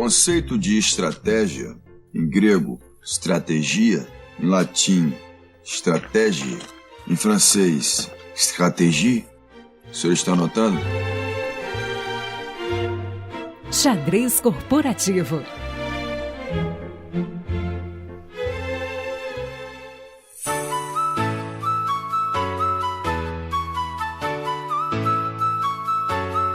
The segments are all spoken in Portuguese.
conceito de estratégia, em grego, stratégia, em latim, stratégie, em francês, stratégie. O senhor está anotando? Xadrez Corporativo.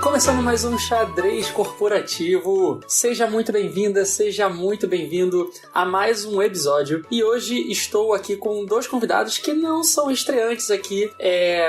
Começando mais um Xadrez Corporativo. Seja muito bem-vinda, seja muito bem-vindo a mais um episódio. E hoje estou aqui com dois convidados que não são estreantes aqui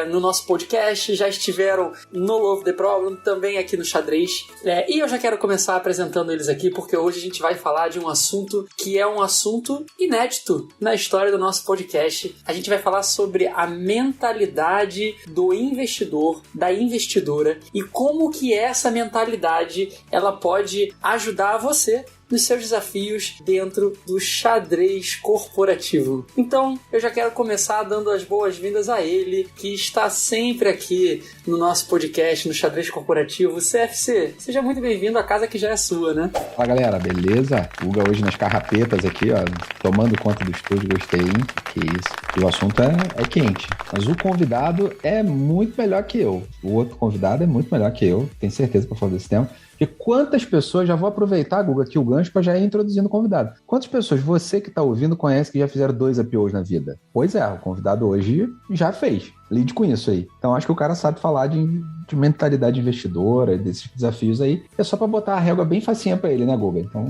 no nosso podcast. Já estiveram no Love the Problem, também aqui no Xadrez. E eu já quero começar apresentando eles aqui, porque hoje a gente vai falar de um assunto que é um assunto inédito na história do nosso podcast. A gente vai falar sobre a mentalidade do investidor, da investidora, e como que essa mentalidade ela pode ajudar você nos seus desafios dentro do xadrez corporativo. Então, eu já quero começar dando as boas-vindas a ele, que está sempre aqui no nosso podcast, no Xadrez Corporativo. CFC, seja muito bem-vindo à casa que já é sua, né? Fala, galera, beleza? Guga hoje nas carrapetas aqui, ó, tomando conta do estúdio, gostei, hein? Que isso. E o assunto é quente, mas o convidado é muito melhor que eu. O outro convidado é muito melhor que eu, tenho certeza para falar desse tema. E quantas pessoas, já vou aproveitar, Guga, aqui o gancho para já ir introduzindo o convidado. Quantas pessoas você que está ouvindo conhece que já fizeram 2 IPOs na vida? Pois é, o convidado hoje já fez. Lide com isso aí. Então acho que o cara sabe falar de mentalidade investidora, desses desafios aí. É só para botar a régua bem facinha para ele, né, Guga? Então,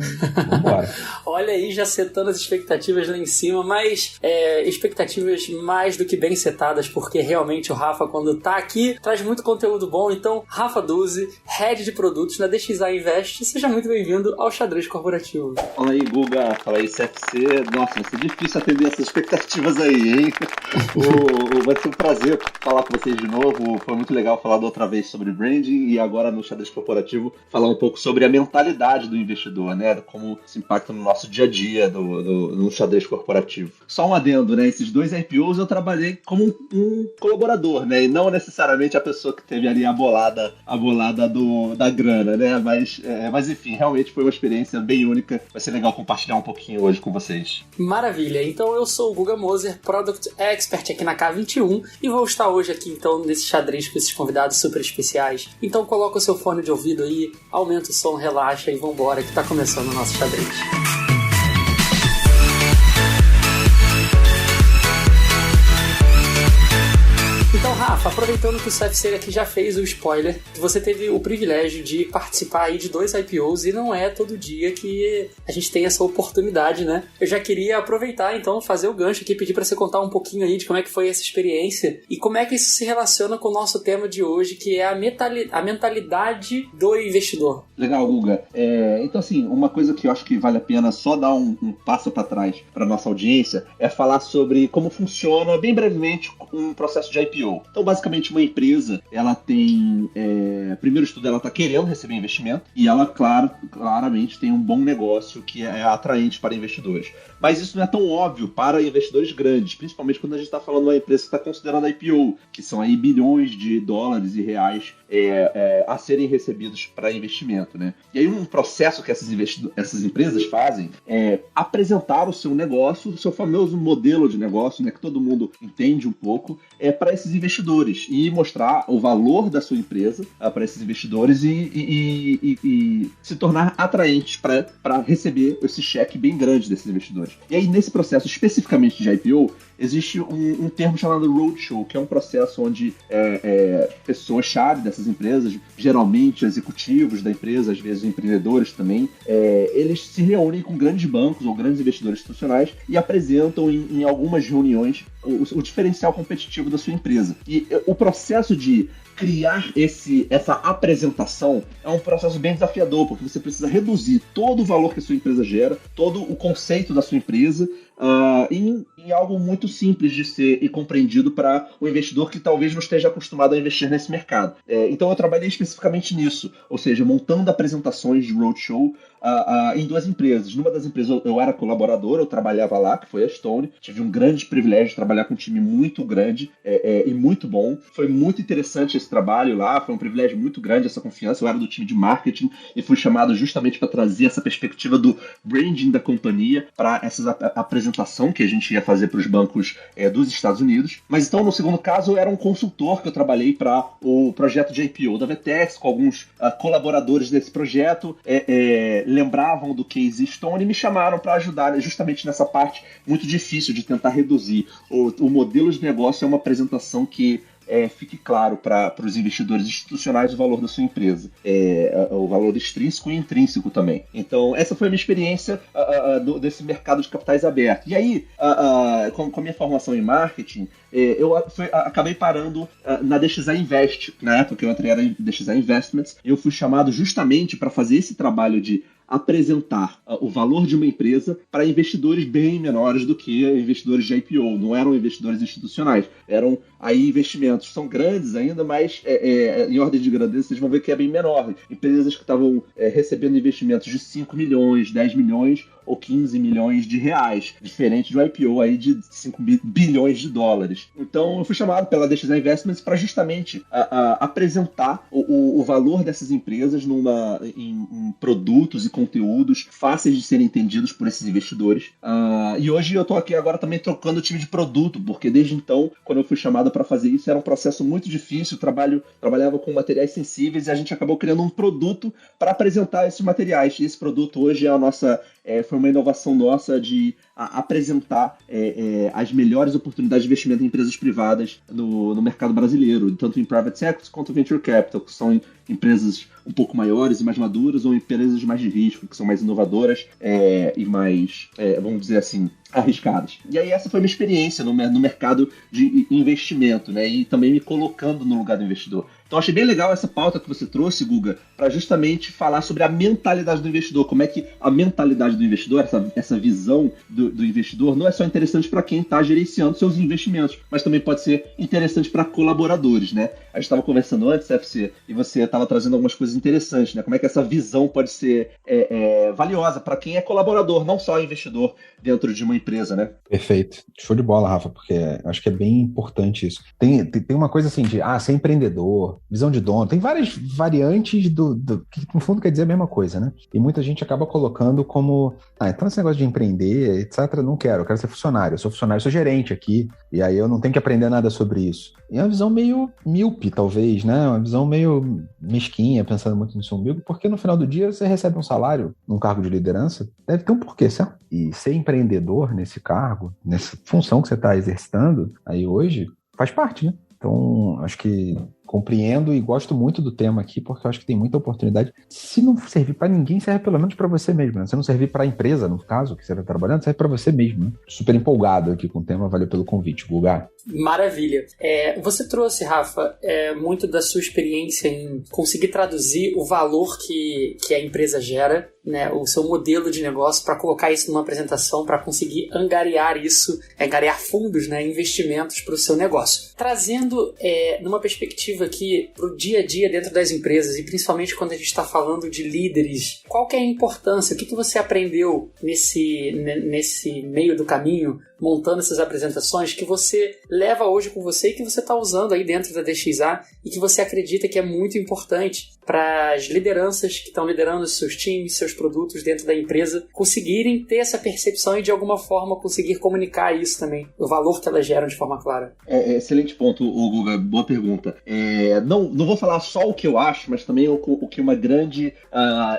vambora. Olha aí, já setando as expectativas lá em cima, mas expectativas mais do que bem setadas, porque realmente o Rafa, quando tá aqui, traz muito conteúdo bom. Então, Rafa Duzzi, Head de Produtos na DXA Invest, seja muito bem-vindo ao Xadrez Corporativo. Fala aí, Guga. Fala aí, CFC. Nossa, vai ser difícil atender essas expectativas aí, hein? Vai ser um prazer falar com vocês de novo. Foi muito legal falar da outra vez sobre branding e agora no Xadrez Corporativo falar um pouco sobre a mentalidade do investidor, né? Como isso impacta no nosso dia a dia no Xadrez Corporativo. Só um adendo, né? Esses 2 IPOs eu trabalhei como um colaborador, né? E não necessariamente a pessoa que teve ali a bolada da grana, né? Mas enfim, realmente foi uma experiência bem única. Vai ser legal compartilhar um pouquinho hoje com vocês. Maravilha! Então eu sou o Guga Moser, Product Expert aqui na K21 e vou estar hoje aqui então nesse xadrez com esses convidados super especiais. Então coloca o seu fone de ouvido aí, aumenta o som, relaxa e vambora que tá começando o nosso xadrez. Então, Rafa, aproveitando que o CFC aqui já fez o spoiler, que você teve o privilégio de participar aí de 2 IPOs e não é todo dia que a gente tem essa oportunidade, né? Eu já queria aproveitar, então, fazer o gancho aqui, pedir para você contar um pouquinho aí de como é que foi essa experiência e como é que isso se relaciona com o nosso tema de hoje, que é a mentalidade do investidor. Legal, Guga. Então, assim, uma coisa que eu acho que vale a pena só dar um passo para trás para nossa audiência é falar sobre como funciona, bem brevemente, um processo de IPO. Então, basicamente, uma empresa, ela tem... primeiro estudo, ela está querendo receber investimento e ela, claramente, tem um bom negócio que é atraente para investidores. Mas isso não é tão óbvio para investidores grandes, principalmente quando a gente está falando de uma empresa que está considerando IPO, que são aí bilhões de dólares e reais a serem recebidos para investimento, né? E aí um processo que essas empresas fazem é apresentar o seu negócio, o seu famoso modelo de negócio, né, que todo mundo entende um pouco, para esses investidores e mostrar o valor da sua empresa para esses investidores e se tornar atraentes para receber esse cheque bem grande desses investidores. E aí, nesse processo especificamente de IPO, existe um termo chamado roadshow, que é um processo onde pessoas-chave dessas empresas, geralmente executivos da empresa, às vezes empreendedores também, eles se reúnem com grandes bancos ou grandes investidores institucionais e apresentam em algumas reuniões o diferencial competitivo da sua empresa. E o processo de criar essa apresentação é um processo bem desafiador, porque você precisa reduzir todo o valor que a sua empresa gera, todo o conceito da sua empresa, em algo muito simples de ser e compreendido para o investidor que talvez não esteja acostumado a investir nesse mercado. Então eu trabalhei especificamente nisso, ou seja, montando apresentações de roadshow em duas empresas. Numa das empresas eu era colaborador, eu trabalhava lá, que foi a Stone. Tive um grande privilégio de trabalhar com um time muito grande e muito bom. Foi muito interessante esse trabalho lá, foi um privilégio muito grande essa confiança. Eu era do time de marketing e fui chamado justamente para trazer essa perspectiva do branding da companhia para essa apresentação que a gente ia fazer para os bancos dos Estados Unidos. Mas então, no segundo caso, eu era um consultor que eu trabalhei para o projeto de IPO da VTEX, com alguns colaboradores desse projeto, lembravam do case Stone e me chamaram para ajudar justamente nessa parte muito difícil de tentar reduzir. O modelo de negócio é uma apresentação que fique claro para os investidores institucionais o valor da sua empresa, o valor extrínseco e intrínseco também. Então, essa foi a minha experiência desse mercado de capitais aberto. E aí, com a minha formação em marketing, eu acabei parando na DXA Invest. Na época que eu entrei era em DXA Investments, eu fui chamado justamente para fazer esse trabalho de apresentar o valor de uma empresa para investidores bem menores do que investidores de IPO. Não eram investidores institucionais, eram aí investimentos. São grandes ainda, mas em ordem de grandeza vocês vão ver que é bem menor. Empresas que estavam recebendo investimentos de 5 milhões, 10 milhões ou 15 milhões de reais, diferente do IPO aí de 5 bilhões de dólares. Então eu fui chamado pela DXA Investments para justamente apresentar o valor dessas empresas em produtos e conteúdos fáceis de serem entendidos por esses investidores. E hoje eu estou aqui agora também trocando o time de produto, porque desde então, quando eu fui chamado para fazer isso, era um processo muito difícil, trabalhava com materiais sensíveis e a gente acabou criando um produto para apresentar esses materiais. E esse produto hoje foi uma inovação nossa de apresentar as melhores oportunidades de investimento em empresas privadas no mercado brasileiro, tanto em private equity quanto venture capital, que são empresas um pouco maiores e mais maduras, ou empresas mais de risco, que são mais inovadoras e mais, vamos dizer assim, arriscadas. E aí essa foi a minha experiência no mercado de investimento, né? E também me colocando no lugar do investidor. Então achei bem legal essa pauta que você trouxe, Guga, para justamente falar sobre a mentalidade do investidor, como é que a mentalidade do investidor, essa visão do investidor, não é só interessante para quem está gerenciando seus investimentos, mas também pode ser interessante para colaboradores, né? A gente estava conversando antes, FC, e você estava trazendo algumas coisas interessantes, né? Como é que essa visão pode ser valiosa para quem é colaborador, não só investidor dentro de uma empresa, né? Perfeito. Show de bola, Rafa, porque acho que é bem importante isso. Tem uma coisa assim de ser empreendedor, visão de dono, tem várias variantes que no fundo quer dizer a mesma coisa, né? E muita gente acaba colocando como, então esse negócio de empreender, etc, não quero, eu quero ser funcionário, eu sou funcionário, sou gerente aqui, e aí eu não tenho que aprender nada sobre isso. E é uma visão meio míope, talvez, né? Uma visão meio mesquinha, pensando muito no seu umbigo, porque no final do dia você recebe um salário num cargo de liderança, deve ter um porquê, certo? E ser empreendedor nesse cargo, nessa função que você está exercitando aí hoje, faz parte, né? Então, acho que compreendo e gosto muito do tema aqui, porque eu acho que tem muita oportunidade. Se não servir para ninguém, serve pelo menos para você mesmo, né? Se não servir para a empresa, no caso, que você está trabalhando, serve para você mesmo, né? Super empolgado aqui com o tema, valeu pelo convite, Guga. Maravilha. Você trouxe, Rafa, muito da sua experiência em conseguir traduzir o valor que a empresa gera, né, o seu modelo de negócio, para colocar isso numa apresentação, para conseguir angariar fundos, né, investimentos para o seu negócio. Trazendo numa perspectiva aqui para o dia a dia dentro das empresas, e principalmente quando a gente está falando de líderes, qual que é a importância? O que você aprendeu nesse meio do caminho, montando essas apresentações, que você leva hoje com você e que você está usando aí dentro da DXA e que você acredita que é muito importante para as lideranças que estão liderando os seus times, seus produtos dentro da empresa, conseguirem ter essa percepção e de alguma forma conseguir comunicar isso também, o valor que elas geram de forma clara. Excelente ponto, Guga, boa pergunta. Não vou falar só o que eu acho, mas também o que uma grande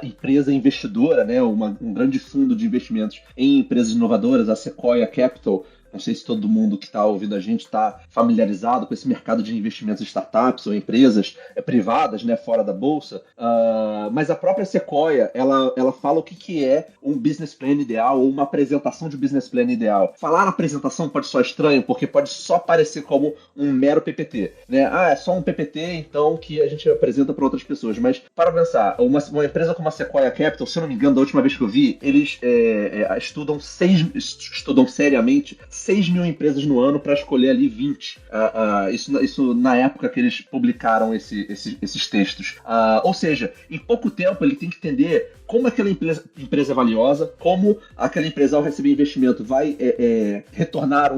empresa investidora, né, um grande fundo de investimentos em empresas inovadoras, a Sequoia Capital, Não sei se todo mundo que está ouvindo a gente está familiarizado com esse mercado de investimentos em startups ou empresas privadas, né, fora da bolsa, mas a própria Sequoia, ela fala o que é um business plan ideal ou uma apresentação de business plan ideal. Falar na apresentação pode soar estranho, porque pode só parecer como um mero PPT, né? É só um PPT, então, que a gente apresenta para outras pessoas. Mas, para pensar, uma empresa como a Sequoia Capital, se eu não me engano, da última vez que eu vi, eles estudam seriamente 6 mil empresas no ano para escolher ali 20. Isso na época que eles publicaram esses textos. Ou seja, em pouco tempo ele tem que entender como aquela empresa é valiosa, como aquela empresa, ao receber investimento, vai retornar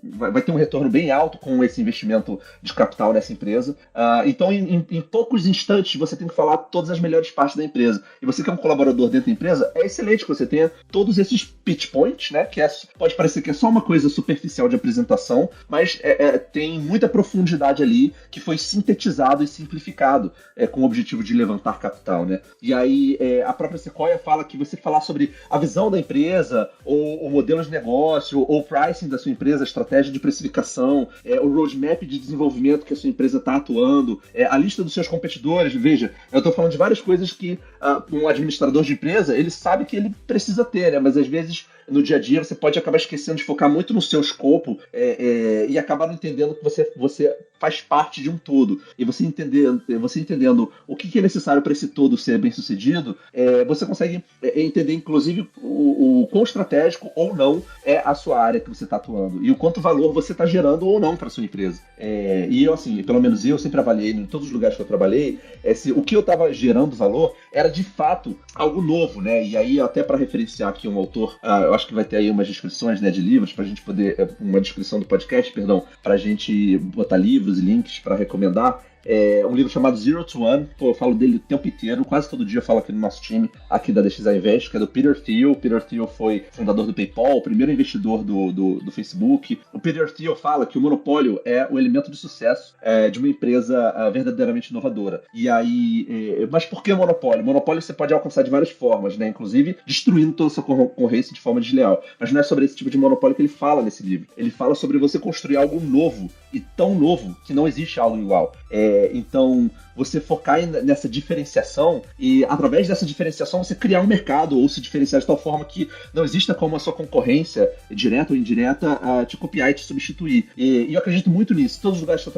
vai ter um retorno bem alto com esse investimento de capital nessa empresa. Então, em poucos instantes, você tem que falar todas as melhores partes da empresa. E você que é um colaborador dentro da empresa, é excelente que você tenha todos esses pitch points, né? Que pode parecer que é só uma coisa superficial de apresentação, mas tem muita profundidade ali que foi sintetizado e simplificado com o objetivo de levantar capital, né? E aí a própria Sequoia fala que você falar sobre a visão da empresa, ou o modelo de negócio, ou o pricing da sua empresa, a estratégia de precificação, o roadmap de desenvolvimento que a sua empresa está atuando, a lista dos seus competidores. Veja, eu estou falando de várias coisas que um administrador de empresa, ele sabe que ele precisa ter, né? Mas às vezes no dia a dia você pode acabar esquecendo de focar muito no seu escopo e acabar não entendendo que você faz parte de um todo. E você entendendo o que é necessário para esse todo ser bem sucedido, você consegue entender inclusive o quão estratégico ou não é a sua área que você está atuando e o quanto valor você está gerando ou não para sua empresa. E eu, assim, pelo menos eu sempre avaliei em todos os lugares que eu trabalhei, o que eu estava gerando valor era de fato algo novo, né? E aí, até para referenciar aqui um autor, eu acho que vai ter aí umas descrições, né, de livros, pra gente poder, uma descrição do podcast, perdão, pra gente botar livros e links para recomendar. Um livro chamado Zero to One. Eu falo dele o tempo inteiro, quase todo dia eu falo aqui no nosso time, aqui da DXA Invest, que é do Peter Thiel. O Peter Thiel foi fundador do PayPal, o primeiro investidor do Facebook. O Peter Thiel fala que o monopólio é o elemento de sucesso de uma empresa verdadeiramente inovadora. E aí, mas por que monopólio? Monopólio você pode alcançar de várias formas, né? Inclusive destruindo toda a sua concorrência de forma desleal. Mas não é sobre esse tipo de monopólio que ele fala nesse livro. Ele fala sobre você construir algo novo, e tão novo que não existe algo igual. Então, você focar nessa diferenciação e, através dessa diferenciação, você criar um mercado ou se diferenciar de tal forma que não exista como a sua concorrência, direta ou indireta, te copiar e te substituir. E eu acredito muito nisso. Em todos os lugares que eu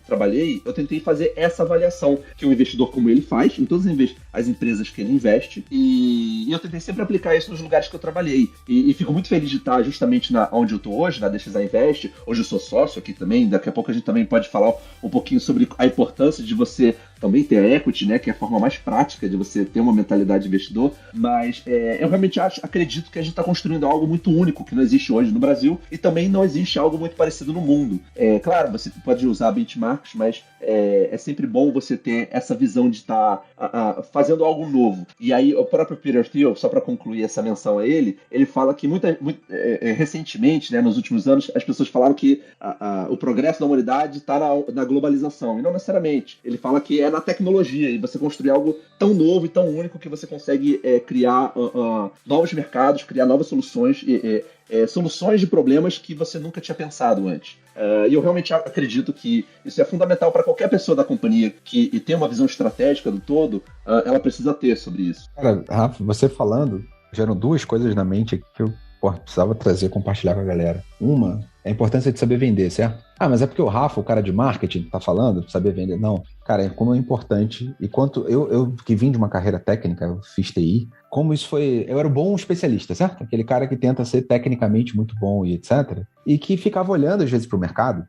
trabalhei, eu tentei fazer essa avaliação que um investidor como ele faz, em todas as empresas que ele investe, e eu tentei sempre aplicar isso nos lugares que eu trabalhei. E fico muito feliz de estar justamente onde eu estou hoje, na DXA Invest. Hoje eu sou sócio aqui também, daqui a pouco a gente também pode falar um pouquinho sobre a importância de você também ter a equity, né, que é a forma mais prática de você ter uma mentalidade de investidor, mas eu realmente acredito que a gente está construindo algo muito único, que não existe hoje no Brasil, e também não existe algo muito parecido no mundo. Claro, você pode usar benchmarks, mas é sempre bom você ter essa visão de estar fazendo algo novo. E aí o próprio Peter Thiel, só para concluir essa menção a ele fala que recentemente, né, nos últimos anos, as pessoas falaram que o progresso da humanidade está na globalização, e não necessariamente. Ele fala que é na tecnologia, e você construir algo tão novo e tão único que você consegue criar novos mercados, criar novas soluções, soluções de problemas que você nunca tinha pensado antes. E eu realmente acredito que isso é fundamental para qualquer pessoa da companhia que tem uma visão estratégica do todo, ela precisa ter sobre isso. Cara, Rafa, você falando, geram duas coisas na mente aqui que eu precisava compartilhar com a galera. Uma é a importância de saber vender, certo? Mas é porque o Rafa, o cara de marketing, tá falando de saber vender. Não, cara, como é importante. E quanto eu que vim de uma carreira técnica, eu fiz TI, como isso foi... Eu era um bom especialista, certo? Aquele cara que tenta ser tecnicamente muito bom e etc. E que ficava olhando às vezes pro mercado,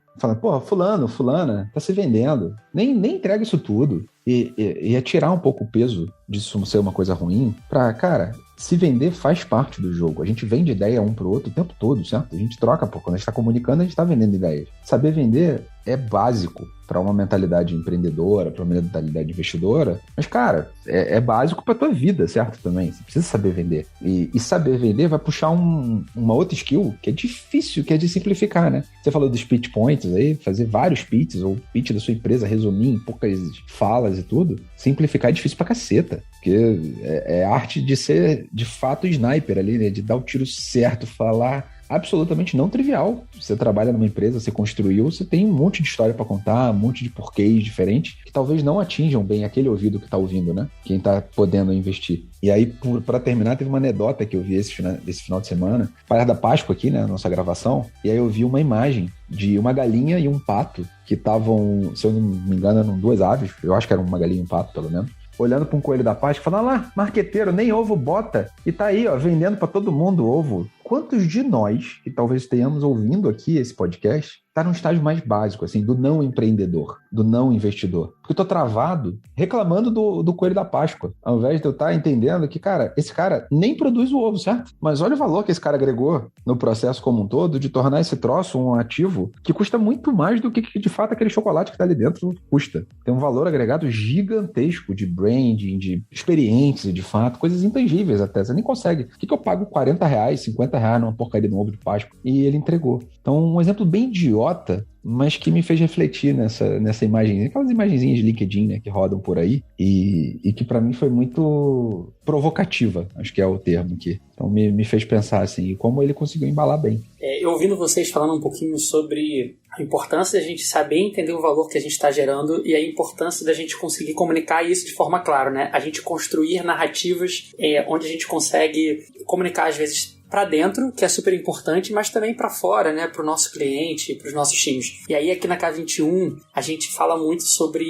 falando, fulana, tá se vendendo. Nem entrega isso tudo. E tirar um pouco o peso disso ser uma coisa ruim pra, cara... Se vender faz parte do jogo. A gente vende ideia um pro outro o tempo todo, certo? A gente troca, quando a gente está comunicando, a gente está vendendo ideias. Saber vender é básico para uma mentalidade empreendedora, para uma mentalidade investidora. Mas, cara, é básico para tua vida, certo? Também. Você precisa saber vender. E saber vender vai puxar uma outra skill que é difícil, que é de simplificar, né? Você falou dos pitch points aí, fazer vários pitches, ou pitch da sua empresa, resumir em poucas falas e tudo. Simplificar é difícil pra caceta. Porque é arte de ser, de fato, sniper ali, né? De dar o tiro certo, falar absolutamente não trivial. Você trabalha numa empresa, você construiu, você tem um monte de história para contar, um monte de porquês diferentes que talvez não atinjam bem aquele ouvido que tá ouvindo, né? Quem tá podendo investir. E aí, para terminar, teve uma anedota que eu vi esse final de semana, para da Páscoa aqui, né, nossa gravação, e aí eu vi uma imagem de uma galinha e um pato que estavam, se eu não me engano, eram 2 aves, eu acho que era uma galinha e um pato, pelo menos, olhando para um coelho da Páscoa, falando, lá, marqueteiro, nem ovo bota, e tá aí, ó, vendendo para todo mundo ovo. Quantos de nós, que talvez tenhamos ouvindo aqui esse podcast, tá num estágio mais básico, assim, do não empreendedor, do não investidor? Porque eu tô travado reclamando do coelho da Páscoa, ao invés de eu estar entendendo que, cara, esse cara nem produz o ovo, certo? Mas olha o valor que esse cara agregou no processo como um todo de tornar esse troço um ativo que custa muito mais do que, de fato, aquele chocolate que tá ali dentro custa. Tem um valor agregado gigantesco de branding, de experiência, de fato, coisas intangíveis até. Você nem consegue. Por que eu pago R$40, R$50 numa porcaria de um ovo de Páscoa? E ele entregou. Então, um exemplo bem idiota, mas que me fez refletir nessa imagem, aquelas imagenzinhas de LinkedIn, né, que rodam por aí, e que para mim foi muito provocativa, acho que é o termo aqui. Então me fez pensar assim, como ele conseguiu embalar bem. Eu ouvindo vocês falando um pouquinho sobre a importância da gente saber entender o valor que a gente está gerando e a importância da gente conseguir comunicar isso de forma clara, né? A gente construir narrativas onde a gente consegue comunicar, às vezes, para dentro, que é super importante, mas também para fora, né, para o nosso cliente, para os nossos times. E aí aqui na K21 a gente fala muito sobre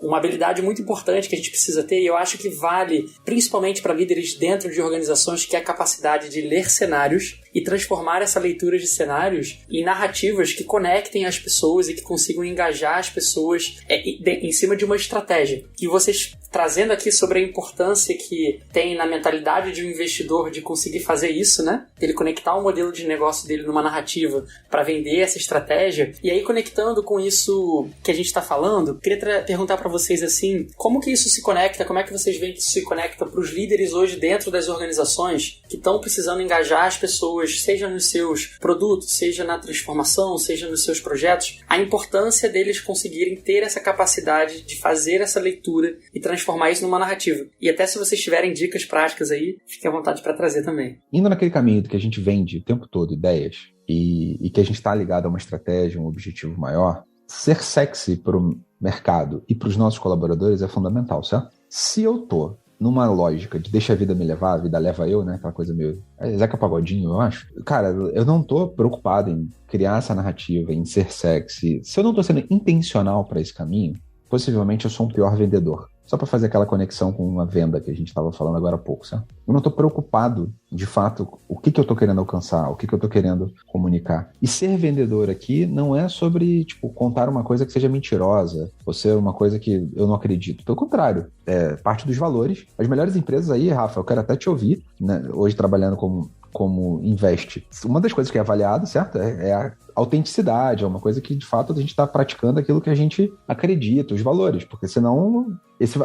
uma habilidade muito importante que a gente precisa ter, e eu acho que vale principalmente para líderes dentro de organizações, que é a capacidade de ler cenários e transformar essa leitura de cenários em narrativas que conectem as pessoas e que consigam engajar as pessoas em cima de uma estratégia. E vocês trazendo aqui sobre a importância que tem na mentalidade de um investidor de conseguir fazer isso, né? Ele conectar o modelo de negócio dele numa narrativa para vender essa estratégia. E aí, conectando com isso que a gente está falando, queria perguntar para vocês assim, como que isso se conecta, como é que vocês veem que isso se conecta para os líderes hoje dentro das organizações que estão precisando engajar as pessoas, seja nos seus produtos, seja na transformação, seja nos seus projetos, a importância deles conseguirem ter essa capacidade de fazer essa leitura e transformar isso numa narrativa. E até se vocês tiverem dicas práticas aí, fiquem à vontade para trazer também. Indo naquele caminho que a gente vende o tempo todo ideias e que a gente está ligado a uma estratégia, um objetivo maior, ser sexy para o mercado e para os nossos colaboradores é fundamental, certo? Se eu tô numa lógica de deixa a vida me levar, a vida leva eu, né? Aquela coisa meio Zeca Pagodinho, eu acho. Cara, eu não tô preocupado em criar essa narrativa, em ser sexy. Se eu não tô sendo intencional para esse caminho, possivelmente eu sou um pior vendedor. Só para fazer aquela conexão com uma venda que a gente estava falando agora há pouco, certo? Eu não estou preocupado, de fato, o que eu estou querendo alcançar, o que eu estou querendo comunicar. E ser vendedor aqui não é sobre, contar uma coisa que seja mentirosa, ou ser uma coisa que eu não acredito. Pelo contrário, é parte dos valores. As melhores empresas aí, Rafa, eu quero até te ouvir, né? Hoje trabalhando como investe. Uma das coisas que é avaliado, certo? É a autenticidade, é uma coisa que, de fato, a gente está praticando aquilo que a gente acredita, os valores, porque senão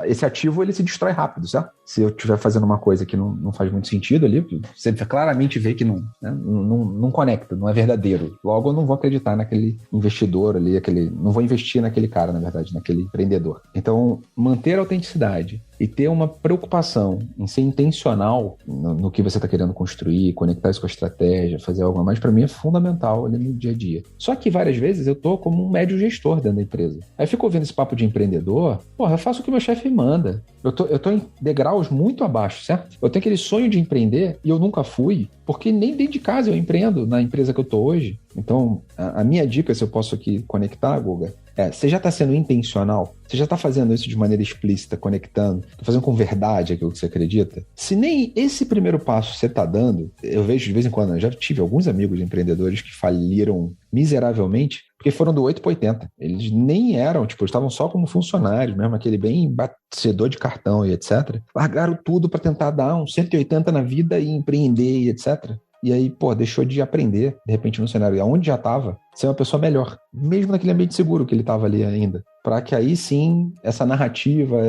esse ativo ele se destrói rápido, certo? Se eu estiver fazendo uma coisa que não faz muito sentido ali, você claramente vê que não conecta, não é verdadeiro. Logo, eu não vou acreditar naquele investidor ali, não vou investir naquele cara, na verdade, naquele empreendedor. Então, manter a autenticidade e ter uma preocupação em ser intencional no que você está querendo construir, conectar isso com a estratégia, fazer algo a mais, para mim é fundamental ali no dia a dia. Só que várias vezes eu tô como um médio gestor dentro da empresa. Aí eu fico ouvindo esse papo de empreendedor, eu faço o que meu chefe manda. Eu tô em degraus muito abaixo, certo? Eu tenho aquele sonho de empreender e eu nunca fui, porque nem dentro de casa eu empreendo na empresa que eu tô hoje. Então, a minha dica, se eu posso aqui conectar, Guga, você já está sendo intencional? Você já está fazendo isso de maneira explícita, conectando? Está fazendo com verdade aquilo que você acredita? Se nem esse primeiro passo você está dando, eu vejo de vez em quando, eu já tive alguns amigos empreendedores que faliram miseravelmente, porque foram do 8 para 80. Eles nem eram, eles estavam só como funcionários mesmo, aquele bem batedor de cartão e etc. Largaram tudo para tentar dar um 180 na vida e empreender e etc. E aí, deixou de aprender, de repente, no cenário. E aonde já estava, ser uma pessoa melhor. Mesmo naquele ambiente seguro que ele estava ali ainda. Para que aí sim, essa narrativa,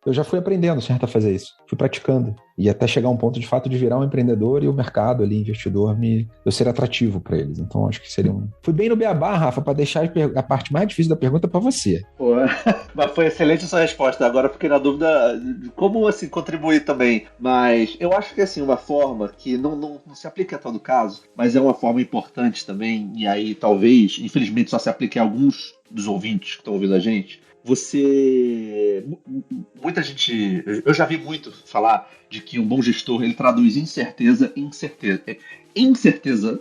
eu já fui aprendendo, certo, a fazer isso. Fui praticando. e até chegar a um ponto de fato de virar um empreendedor e o mercado ali, investidor, eu ser atrativo para eles. Então acho que seria Fui bem no beabá, Rafa, para deixar a parte mais difícil da pergunta para você. Pô, mas foi excelente a sua resposta. Agora eu fiquei na dúvida de como assim contribuir também. Mas eu acho que assim, uma forma que não se aplica a todo caso, mas é uma forma importante também, e aí talvez, infelizmente, só se aplique a alguns dos ouvintes que estão ouvindo a gente. Muita gente, eu já vi muito falar de que um bom gestor, ele traduz incerteza em certeza. Incerteza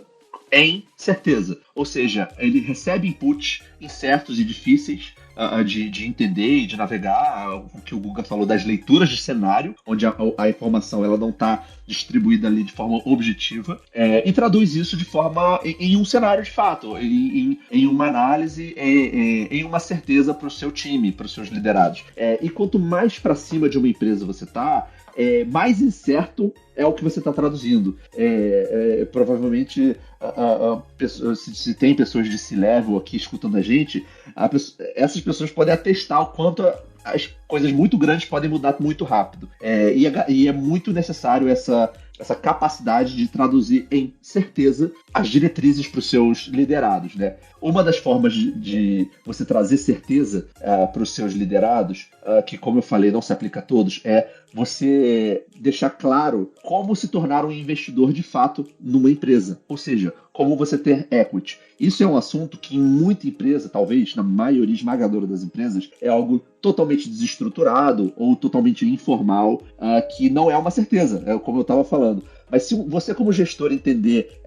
em certeza. Ou seja, ele recebe inputs incertos e difíceis de entender e de navegar, o que o Guga falou das leituras de cenário, onde a informação ela não está distribuída ali de forma objetiva, e traduz isso de forma em um cenário de fato, em uma análise, em uma certeza para o seu time, para os seus liderados. E quanto mais para cima de uma empresa você está, mais incerto é o que você está traduzindo. Provavelmente, se tem pessoas de C-Level aqui escutando a gente, essas pessoas podem atestar o quanto as coisas muito grandes podem mudar muito rápido. E é muito necessário essa capacidade de traduzir em certeza as diretrizes para os seus liderados, né? Uma das formas de você trazer certeza para os seus liderados, que, como eu falei, não se aplica a todos, é você deixar claro como se tornar um investidor de fato numa empresa. Ou seja, como você ter equity. Isso é um assunto que em muita empresa, talvez na maioria esmagadora das empresas, é algo totalmente desestruturado ou totalmente informal, que não é uma certeza, como eu estava falando. Mas se você, como gestor, entender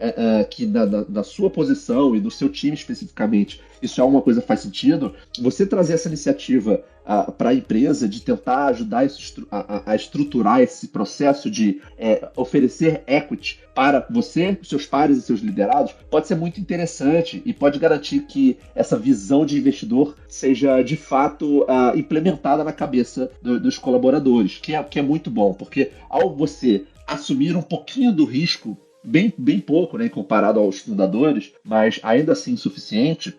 que na sua posição e no seu time especificamente, isso é uma coisa que faz sentido, você trazer essa iniciativa para a empresa de tentar ajudar a estruturar esse processo de oferecer equity para você, seus pares e seus liderados, pode ser muito interessante e pode garantir que essa visão de investidor seja de fato implementada na cabeça dos colaboradores, que é muito bom, porque ao você assumir um pouquinho do risco, bem pouco, né, comparado aos fundadores, mas ainda assim suficiente,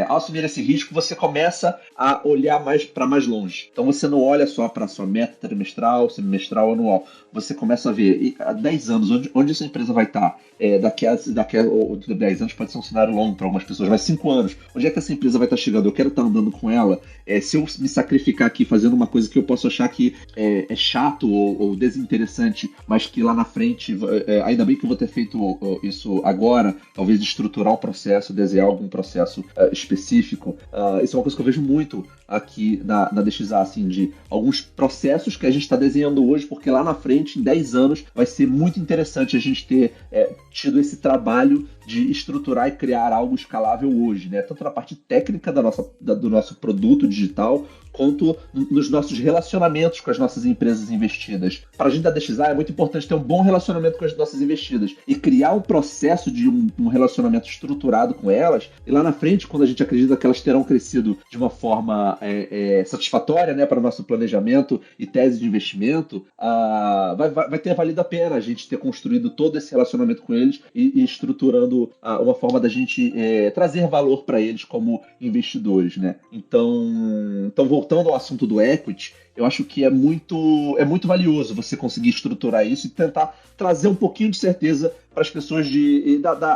ao assumir esse risco, você começa a olhar para mais longe. Então você não olha só para a sua meta trimestral, semestral, anual. Você começa a ver há 10 anos, onde essa empresa vai estar? Daqui a 10 anos pode ser um cenário longo para algumas pessoas, mas 5 anos, onde é que essa empresa vai estar chegando? Eu quero estar andando com ela. Se eu me sacrificar aqui fazendo uma coisa que eu posso achar que é chato ou desinteressante, mas que lá na frente, ainda bem que eu vou ter feito isso agora, talvez estruturar um processo, desenhar algum processo específico. Isso é uma coisa que eu vejo muito aqui na DXA, assim, de alguns processos que a gente está desenhando hoje, porque lá na frente, em 10 anos, vai ser muito interessante a gente ter tido esse trabalho de estruturar e criar algo escalável hoje, né? Tanto na parte técnica do nosso produto digital, quanto nos nossos relacionamentos com as nossas empresas investidas. Para a gente da DXA é muito importante ter um bom relacionamento com as nossas investidas e criar um processo de um relacionamento estruturado com elas, e lá na frente, quando a gente acredita que elas terão crescido de uma forma satisfatória, né, para o nosso planejamento e tese de investimento, vai ter valido a pena a gente ter construído todo esse relacionamento com eles e estruturando uma forma da gente trazer valor para eles como investidores, né? Então voltando ao assunto do equity, eu acho que é muito valioso você conseguir estruturar isso e tentar trazer um pouquinho de certeza para as pessoas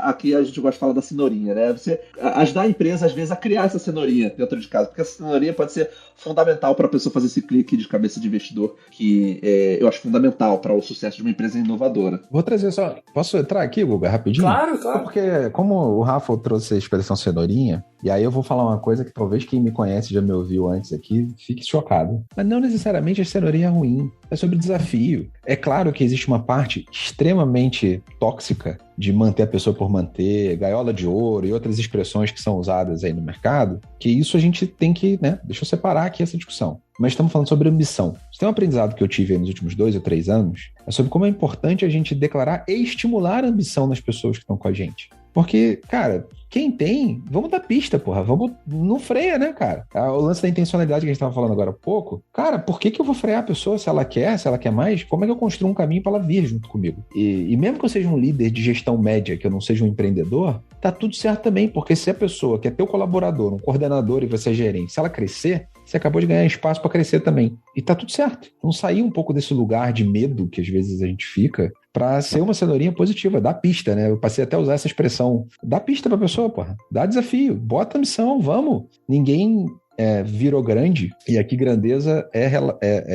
aqui a gente gosta de falar da cenourinha, né? Você ajudar a empresa, às vezes, a criar essa cenourinha dentro de casa, porque essa cenourinha pode ser fundamental para a pessoa fazer esse clique de cabeça de investidor, que eu acho fundamental para o sucesso de uma empresa inovadora. Vou trazer só... Posso entrar aqui, Guga, rapidinho? Claro. Porque como o Rafa trouxe a expressão cenourinha, e aí eu vou falar uma coisa que talvez quem me conhece já me ouviu antes aqui fique chocado. Mas não necessariamente a cenourinha é ruim. É sobre desafio. É claro que existe uma parte extremamente tóxica de manter a pessoa por manter, gaiola de ouro e outras expressões que são usadas aí no mercado, que isso a gente tem que, né? Deixa eu separar aqui essa discussão. Mas estamos falando sobre ambição. Se tem um aprendizado que eu tive aí nos últimos 2 ou 3 anos, é sobre como é importante a gente declarar e estimular a ambição nas pessoas que estão com a gente. Porque, cara, quem tem, vamos dar pista, porra. Não freia, né, cara? O lance da intencionalidade que a gente tava falando agora há pouco. Cara, por que eu vou frear a pessoa se ela quer mais? Como é que eu construo um caminho para ela vir junto comigo? E mesmo que eu seja um líder de gestão média, que eu não seja um empreendedor, tá tudo certo também, porque se a pessoa que é teu colaborador, um coordenador e você é gerente, se ela crescer, você acabou de ganhar espaço para crescer também. E tá tudo certo. Não sair um pouco desse lugar de medo que às vezes a gente fica para ser uma cenourinha positiva, dá pista, né? Eu passei até a usar essa expressão. Dá pista pra pessoa, porra. Dá desafio, bota a missão, vamos. Ninguém virou grande, e aqui grandeza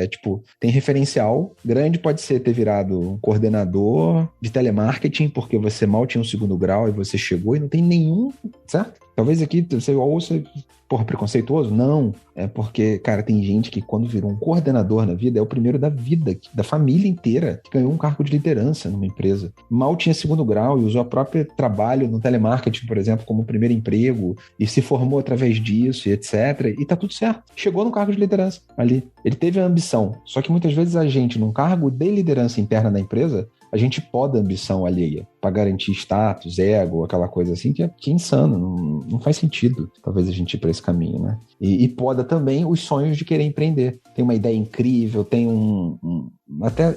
tipo, tem referencial. Grande pode ser ter virado um coordenador de telemarketing, porque você mal tinha um 2º grau e você chegou e não tem nenhum, certo? Talvez aqui você ouça, porra, preconceituoso? Não. É porque, cara, tem gente que quando virou um coordenador na vida, é o primeiro da vida, da família inteira, que ganhou um cargo de liderança numa empresa. Mal tinha 2º grau e usou o próprio trabalho no telemarketing, por exemplo, como primeiro emprego, e se formou através disso, e etc. E tá tudo certo. Chegou no cargo de liderança ali. Ele teve a ambição. Só que muitas vezes a gente, num cargo de liderança interna da empresa, a gente poda a ambição alheia para garantir status, ego, aquela coisa assim que é insano, não faz sentido talvez a gente ir para esse caminho, né? E poda também os sonhos de querer empreender. Tem uma ideia incrível, tem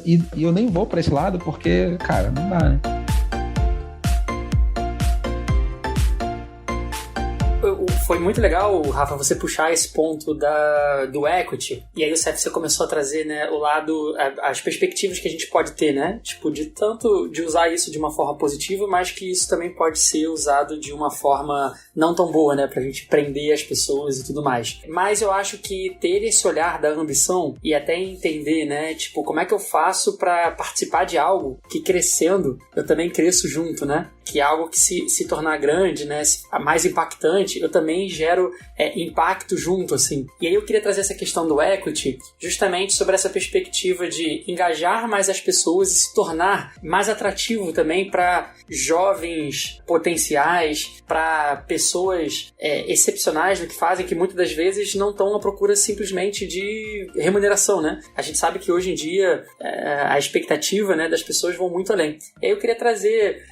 e eu nem vou para esse lado porque, cara, não dá, né? Foi muito legal, Rafa, você puxar esse ponto do equity, e aí você começou a trazer, né, o lado, as perspectivas que a gente pode ter, né, tipo, de usar isso de uma forma positiva, mas que isso também pode ser usado de uma forma não tão boa, né, pra gente prender as pessoas e tudo mais. Mas eu acho que ter esse olhar da ambição e até entender, né, tipo, como é que eu faço pra participar de algo que crescendo, eu também cresço junto, né, que é algo que se tornar grande, né, mais impactante, eu também gero impacto junto, assim. E aí eu queria trazer essa questão do equity justamente sobre essa perspectiva de engajar mais as pessoas e se tornar mais atrativo também para jovens potenciais, para pessoas excepcionais no que fazem, que muitas das vezes não estão à procura simplesmente de remuneração, né? A gente sabe que hoje em dia a expectativa, né, das pessoas vão muito além. E aí eu queria trazer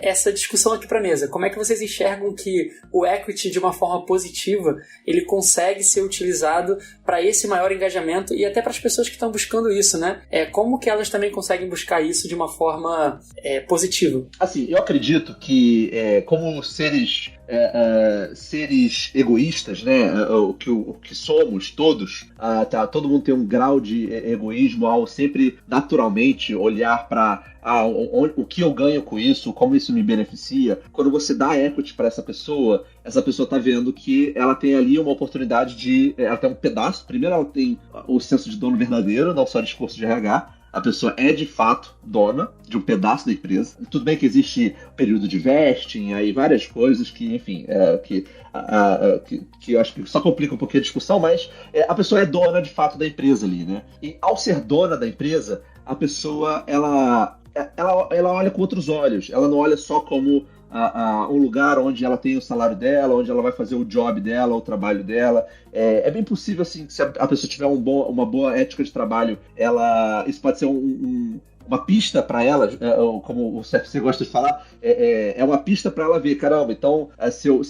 essa discussão aqui para a mesa. Como é que vocês enxergam que o equity, de uma forma positiva, ele consegue ser utilizado para esse maior engajamento e até para as pessoas que estão buscando isso, né? Como que elas também conseguem buscar isso de uma forma positiva? Assim, eu acredito que como seres egoístas, né? O que somos todos, todo mundo tem um grau de egoísmo ao sempre naturalmente olhar para o que eu ganho com isso, como isso me beneficia. Quando você dá equity para essa pessoa tá vendo que ela tem ali uma oportunidade ela tem um pedaço. Primeiro, ela tem o senso de dono verdadeiro, não só discurso de RH. A pessoa é, de fato, dona de um pedaço da empresa. Tudo bem que existe período de vesting, aí várias coisas que, enfim, que eu acho que só complica um pouquinho a discussão, mas a pessoa é dona, de fato, da empresa ali, né? E ao ser dona da empresa, a pessoa, ela olha com outros olhos. Ela não olha só como um lugar onde ela tem o salário dela, onde ela vai fazer o job dela, o trabalho dela. É bem possível, assim, que se a pessoa tiver uma boa ética de trabalho, isso pode ser uma pista para ela, como você gosta de falar, é uma pista para ela ver, caramba, então se eu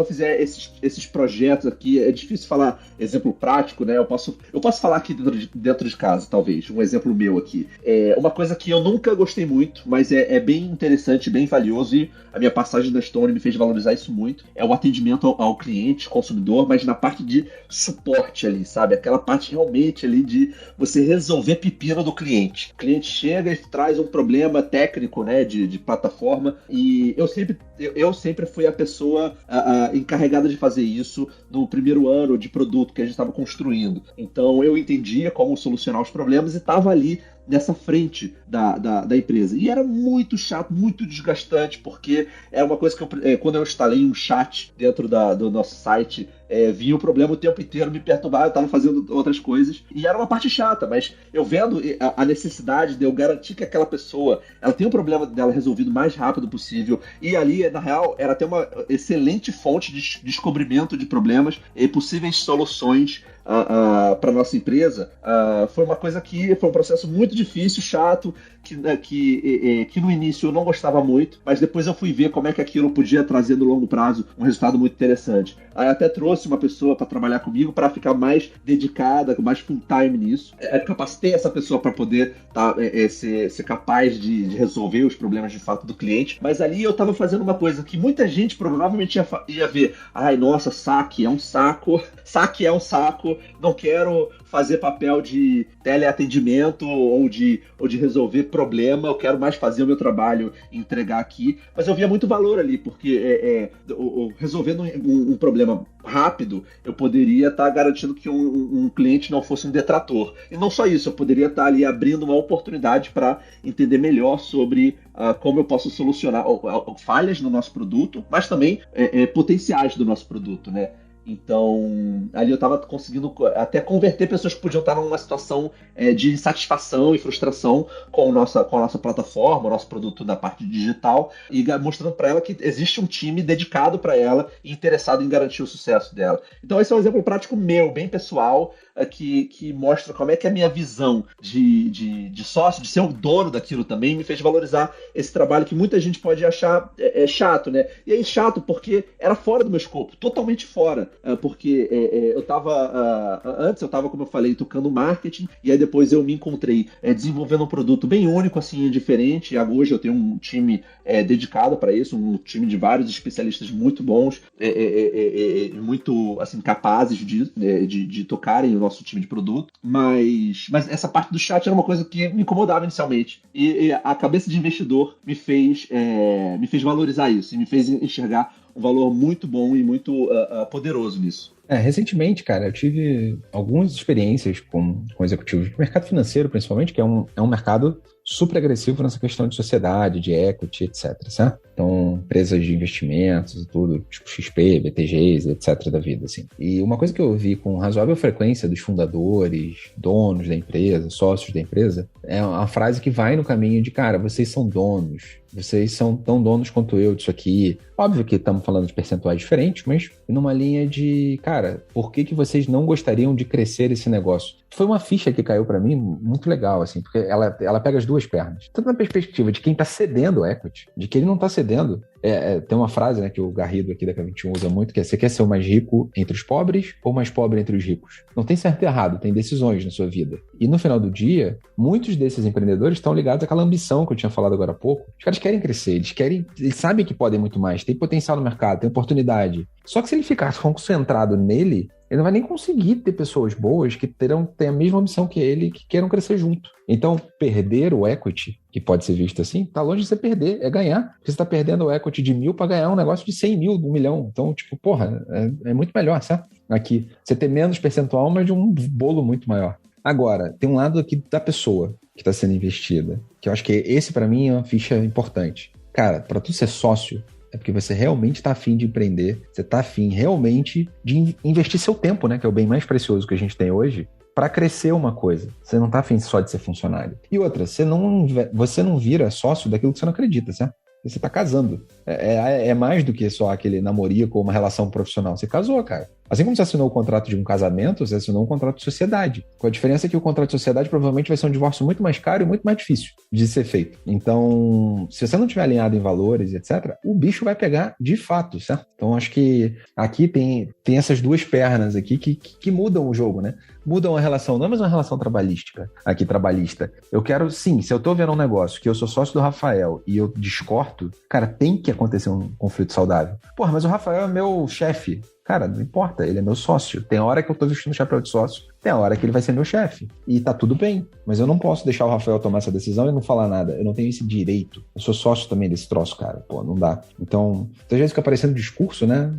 fizer esses projetos aqui, é difícil falar exemplo prático, né? Eu posso falar aqui dentro de casa, talvez, um exemplo meu aqui. Uma coisa que eu nunca gostei muito, mas é bem interessante, bem valioso, e a minha passagem da Stone me fez valorizar isso muito, é o atendimento ao cliente, consumidor, mas na parte de suporte ali, sabe? Aquela parte realmente ali de você resolver pepino do cliente. O cliente chega e traz um problema técnico, né, de plataforma, e eu sempre fui a pessoa encarregada de fazer isso no primeiro ano de produto que a gente estava construindo. Então eu entendia como solucionar os problemas e estava ali nessa frente da empresa. E era muito chato, muito desgastante, porque era uma coisa que quando eu instalei um chat dentro do nosso site, vinha o problema o tempo inteiro, me perturbava, eu estava fazendo outras coisas, e era uma parte chata, mas eu vendo a necessidade de eu garantir que aquela pessoa, ela tem o problema dela resolvido o mais rápido possível, e ali, na real, era até uma excelente fonte de descobrimento de problemas e possíveis soluções para nossa empresa. Foi uma coisa que foi um processo muito difícil, chato, que no início eu não gostava muito, mas depois eu fui ver como é que aquilo podia trazer no longo prazo um resultado muito interessante. Aí até trouxe uma pessoa para trabalhar comigo para ficar mais dedicada, mais full time nisso. Capacitei essa pessoa para poder ser capaz de resolver os problemas de fato do cliente, mas ali eu estava fazendo uma coisa que muita gente provavelmente ia ver. Ai, nossa, saque é um saco, não quero fazer papel de teleatendimento ou de resolver problema, eu quero mais fazer o meu trabalho e entregar aqui. Mas eu via muito valor ali, porque resolvendo um problema rápido, eu poderia estar garantindo que um cliente não fosse um detrator. E não só isso, eu poderia estar ali abrindo uma oportunidade para entender melhor sobre como eu posso solucionar falhas no nosso produto, mas também potenciais do nosso produto, né? Então, ali eu estava conseguindo até converter pessoas que podiam estar numa situação de insatisfação e frustração com a nossa plataforma, o nosso produto da parte digital, e mostrando para ela que existe um time dedicado para ela e interessado em garantir o sucesso dela. Então, esse é um exemplo prático meu, bem pessoal, que mostra como é que a minha visão de sócio, de ser o dono daquilo também, me fez valorizar esse trabalho que muita gente pode achar chato, né? E aí chato porque era fora do meu escopo, totalmente fora. Porque antes eu estava, como eu falei, tocando marketing, e aí depois eu me encontrei desenvolvendo um produto bem único, assim, diferente. E hoje eu tenho um time dedicado para isso, um time de vários especialistas muito bons, muito assim, capazes de tocarem o nosso time de produto. Mas essa parte do chat era uma coisa que me incomodava inicialmente. E a cabeça de investidor me fez valorizar isso, e me fez enxergar um valor muito bom e muito poderoso nisso. Recentemente, cara, eu tive algumas experiências com executivos do mercado financeiro, principalmente, que é um mercado super agressivo nessa questão de sociedade, de equity, etc. Certo? Então, empresas de investimentos e tudo, tipo XP, BTGs, etc. da vida, assim. E uma coisa que eu vi com razoável frequência dos fundadores, donos da empresa, sócios da empresa, é uma frase que vai no caminho de, cara, vocês são donos, vocês são tão donos quanto eu disso aqui. Óbvio que estamos falando de percentuais diferentes, mas numa linha de, cara, por que vocês não gostariam de crescer esse negócio? Foi uma ficha que caiu para mim muito legal, assim, porque ela pega as duas pernas. Tanto na perspectiva de quem está cedendo equity, de que ele não está cedendo. Tem uma frase, né, que o Garrido aqui da K21 usa muito, que é: você quer ser o mais rico entre os pobres ou o mais pobre entre os ricos? Não tem certo e errado, tem decisões na sua vida. E no final do dia, muitos desses empreendedores estão ligados àquela ambição que eu tinha falado agora há pouco. Os caras querem crescer, eles sabem que podem muito mais, tem potencial no mercado, tem oportunidade. Só que se ele ficar concentrado nele, ele não vai nem conseguir ter pessoas boas que têm a mesma ambição que ele, que queiram crescer junto. Então, perder o equity, que pode ser visto assim, tá longe de você perder, é ganhar. Porque você tá perdendo o equity de 1.000 para ganhar um negócio de 100 mil, 1 milhão. Então, tipo, porra, é muito melhor, certo? Aqui, você ter menos percentual, mas de um bolo muito maior. Agora, tem um lado aqui da pessoa que está sendo investida, que eu acho que esse, para mim, é uma ficha importante. Cara, para tu ser sócio, é porque você realmente está afim de empreender, você está afim realmente de investir seu tempo, né? Que é o bem mais precioso que a gente tem hoje, para crescer uma coisa. Você não está afim só de ser funcionário. E outra, você não vira sócio daquilo que você não acredita, certo? Você está casando. É mais do que só aquele namorico ou uma relação profissional. Você casou, cara. Assim como você assinou o contrato de um casamento, você assinou um contrato de sociedade. Com a diferença que o contrato de sociedade provavelmente vai ser um divórcio muito mais caro e muito mais difícil de ser feito. Então, se você não estiver alinhado em valores, etc., o bicho vai pegar de fato, certo? Então, acho que aqui tem essas duas pernas aqui que mudam o jogo, né? Mudam a relação, não é mais uma relação trabalhista. Eu quero, sim, se eu tô vendo um negócio que eu sou sócio do Rafael e eu discordo, cara, tem que acontecer um conflito saudável. Porra, mas o Rafael é meu chefe. Cara, não importa, ele é meu sócio. Tem hora que eu tô vestindo o chapéu de sócio, tem a hora que ele vai ser meu chefe. E tá tudo bem. Mas eu não posso deixar o Rafael tomar essa decisão e não falar nada. Eu não tenho esse direito. Eu sou sócio também desse troço, cara. Pô, não dá. Então, às vezes fica aparecendo discurso, né?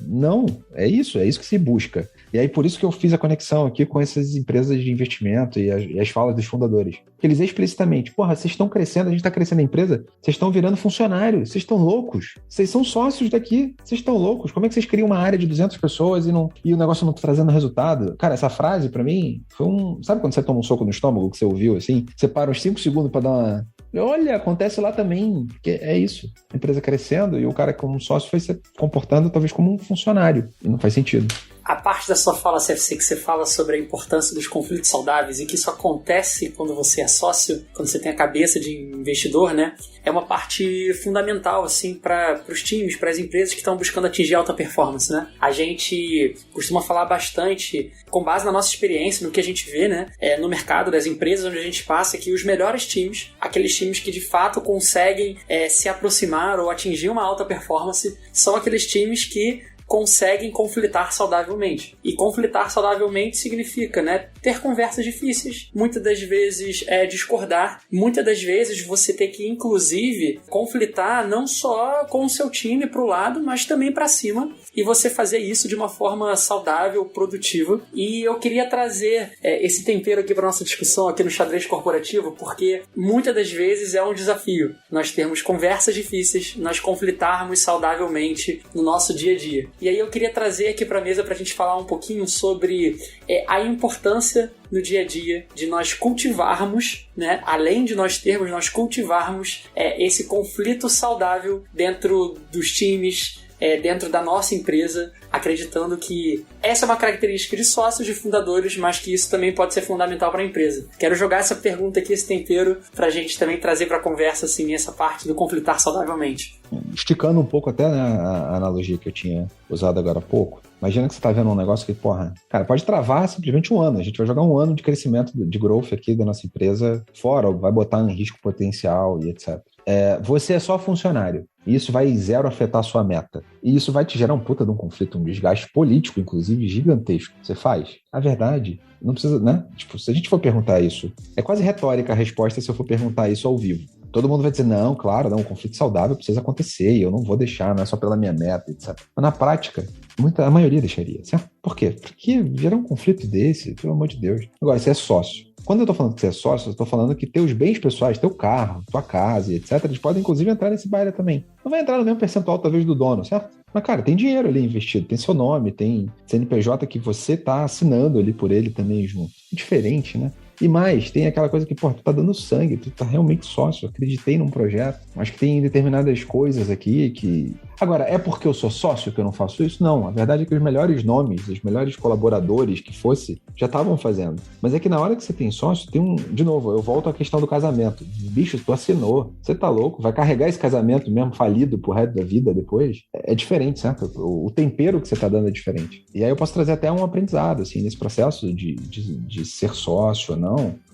Não, é isso que se busca. E aí por isso que eu fiz a conexão aqui com essas empresas de investimento e as falas dos fundadores. Que eles explicitamente, porra, vocês estão crescendo, a gente está crescendo a empresa, vocês estão virando funcionários, vocês estão loucos, vocês são sócios daqui, vocês estão loucos, como é que vocês criam uma área de 200 pessoas e o negócio não está trazendo resultado? Cara, essa frase pra mim foi sabe quando você toma um soco no estômago que você ouviu assim? Você para uns 5 segundos pra dar uma... Olha, acontece lá também, porque é isso, a empresa crescendo e o cara como sócio foi se comportando talvez como um funcionário, e não faz sentido. a parte da sua fala, CFC, que você fala sobre a importância dos conflitos saudáveis e que isso acontece quando você é sócio, quando você tem a cabeça de investidor, né? É uma parte fundamental, assim, para os times, para as empresas que estão buscando atingir alta performance, né? A gente costuma falar bastante, com base na nossa experiência, no que a gente vê, né? No mercado das empresas onde a gente passa, que os melhores times, aqueles times que de fato conseguem se aproximar ou atingir uma alta performance, são aqueles times que conseguem conflitar saudavelmente. E conflitar saudavelmente significa, né, ter conversas difíceis, muitas das vezes discordar, muitas das vezes você ter que, inclusive, conflitar não só com o seu time pro lado, mas também para cima, e você fazer isso de uma forma saudável, produtiva. E eu queria trazer esse tempero aqui para nossa discussão aqui no Xadrez Corporativo, porque muitas das vezes é um desafio nós termos conversas difíceis, nós conflitarmos saudavelmente no nosso dia a dia. E aí eu queria trazer aqui para a mesa para a gente falar um pouquinho sobre a importância no dia a dia de nós cultivarmos, né, além de nós cultivarmos esse conflito saudável dentro dos times, dentro da nossa empresa, acreditando que essa é uma característica de sócios, de fundadores, mas que isso também pode ser fundamental para a empresa. Quero jogar essa pergunta aqui, esse tempero, para a gente também trazer para a conversa assim, essa parte do conflitar saudavelmente. Esticando um pouco até, né, a analogia que eu tinha usado agora há pouco, imagina que você está vendo um negócio que, cara, pode travar simplesmente um ano. A gente vai jogar um ano de crescimento, de growth aqui da nossa empresa fora, vai botar em risco potencial e etc. Você é só funcionário. E isso vai zero afetar a sua meta. E isso vai te gerar um puta de um conflito, um desgaste político, inclusive, gigantesco. Você faz? A verdade, não precisa, né? Tipo, se a gente for perguntar isso, é quase retórica a resposta se eu for perguntar isso ao vivo. Todo mundo vai dizer, não, claro, não, um conflito saudável precisa acontecer, e eu não vou deixar, não é só pela minha meta, etc. Mas na prática, a maioria deixaria, certo? Por quê? Porque gerar um conflito desse, pelo amor de Deus. Agora, você é sócio. Quando eu tô falando que você é sócio, eu tô falando que teus bens pessoais, teu carro, tua casa e etc, eles podem inclusive entrar nesse baile também. Não vai entrar no mesmo percentual talvez do dono, certo? Mas, cara, tem dinheiro ali investido, tem seu nome, tem CNPJ que você tá assinando ali por ele também junto. É diferente, né? E mais, tem aquela coisa que, tu tá dando sangue, tu tá realmente sócio, acreditei num projeto, mas que tem determinadas coisas aqui que... Agora, é porque eu sou sócio que eu não faço isso? Não, a verdade é que os melhores nomes, os melhores colaboradores que fosse, já estavam fazendo. Mas é que na hora que você tem sócio, tem de novo, eu volto à questão do casamento. Bicho, tu assinou, você tá louco, vai carregar esse casamento mesmo falido pro resto da vida depois? É diferente, certo? O tempero que você tá dando é diferente. E aí eu posso trazer até um aprendizado, assim, nesse processo de ser sócio ou não.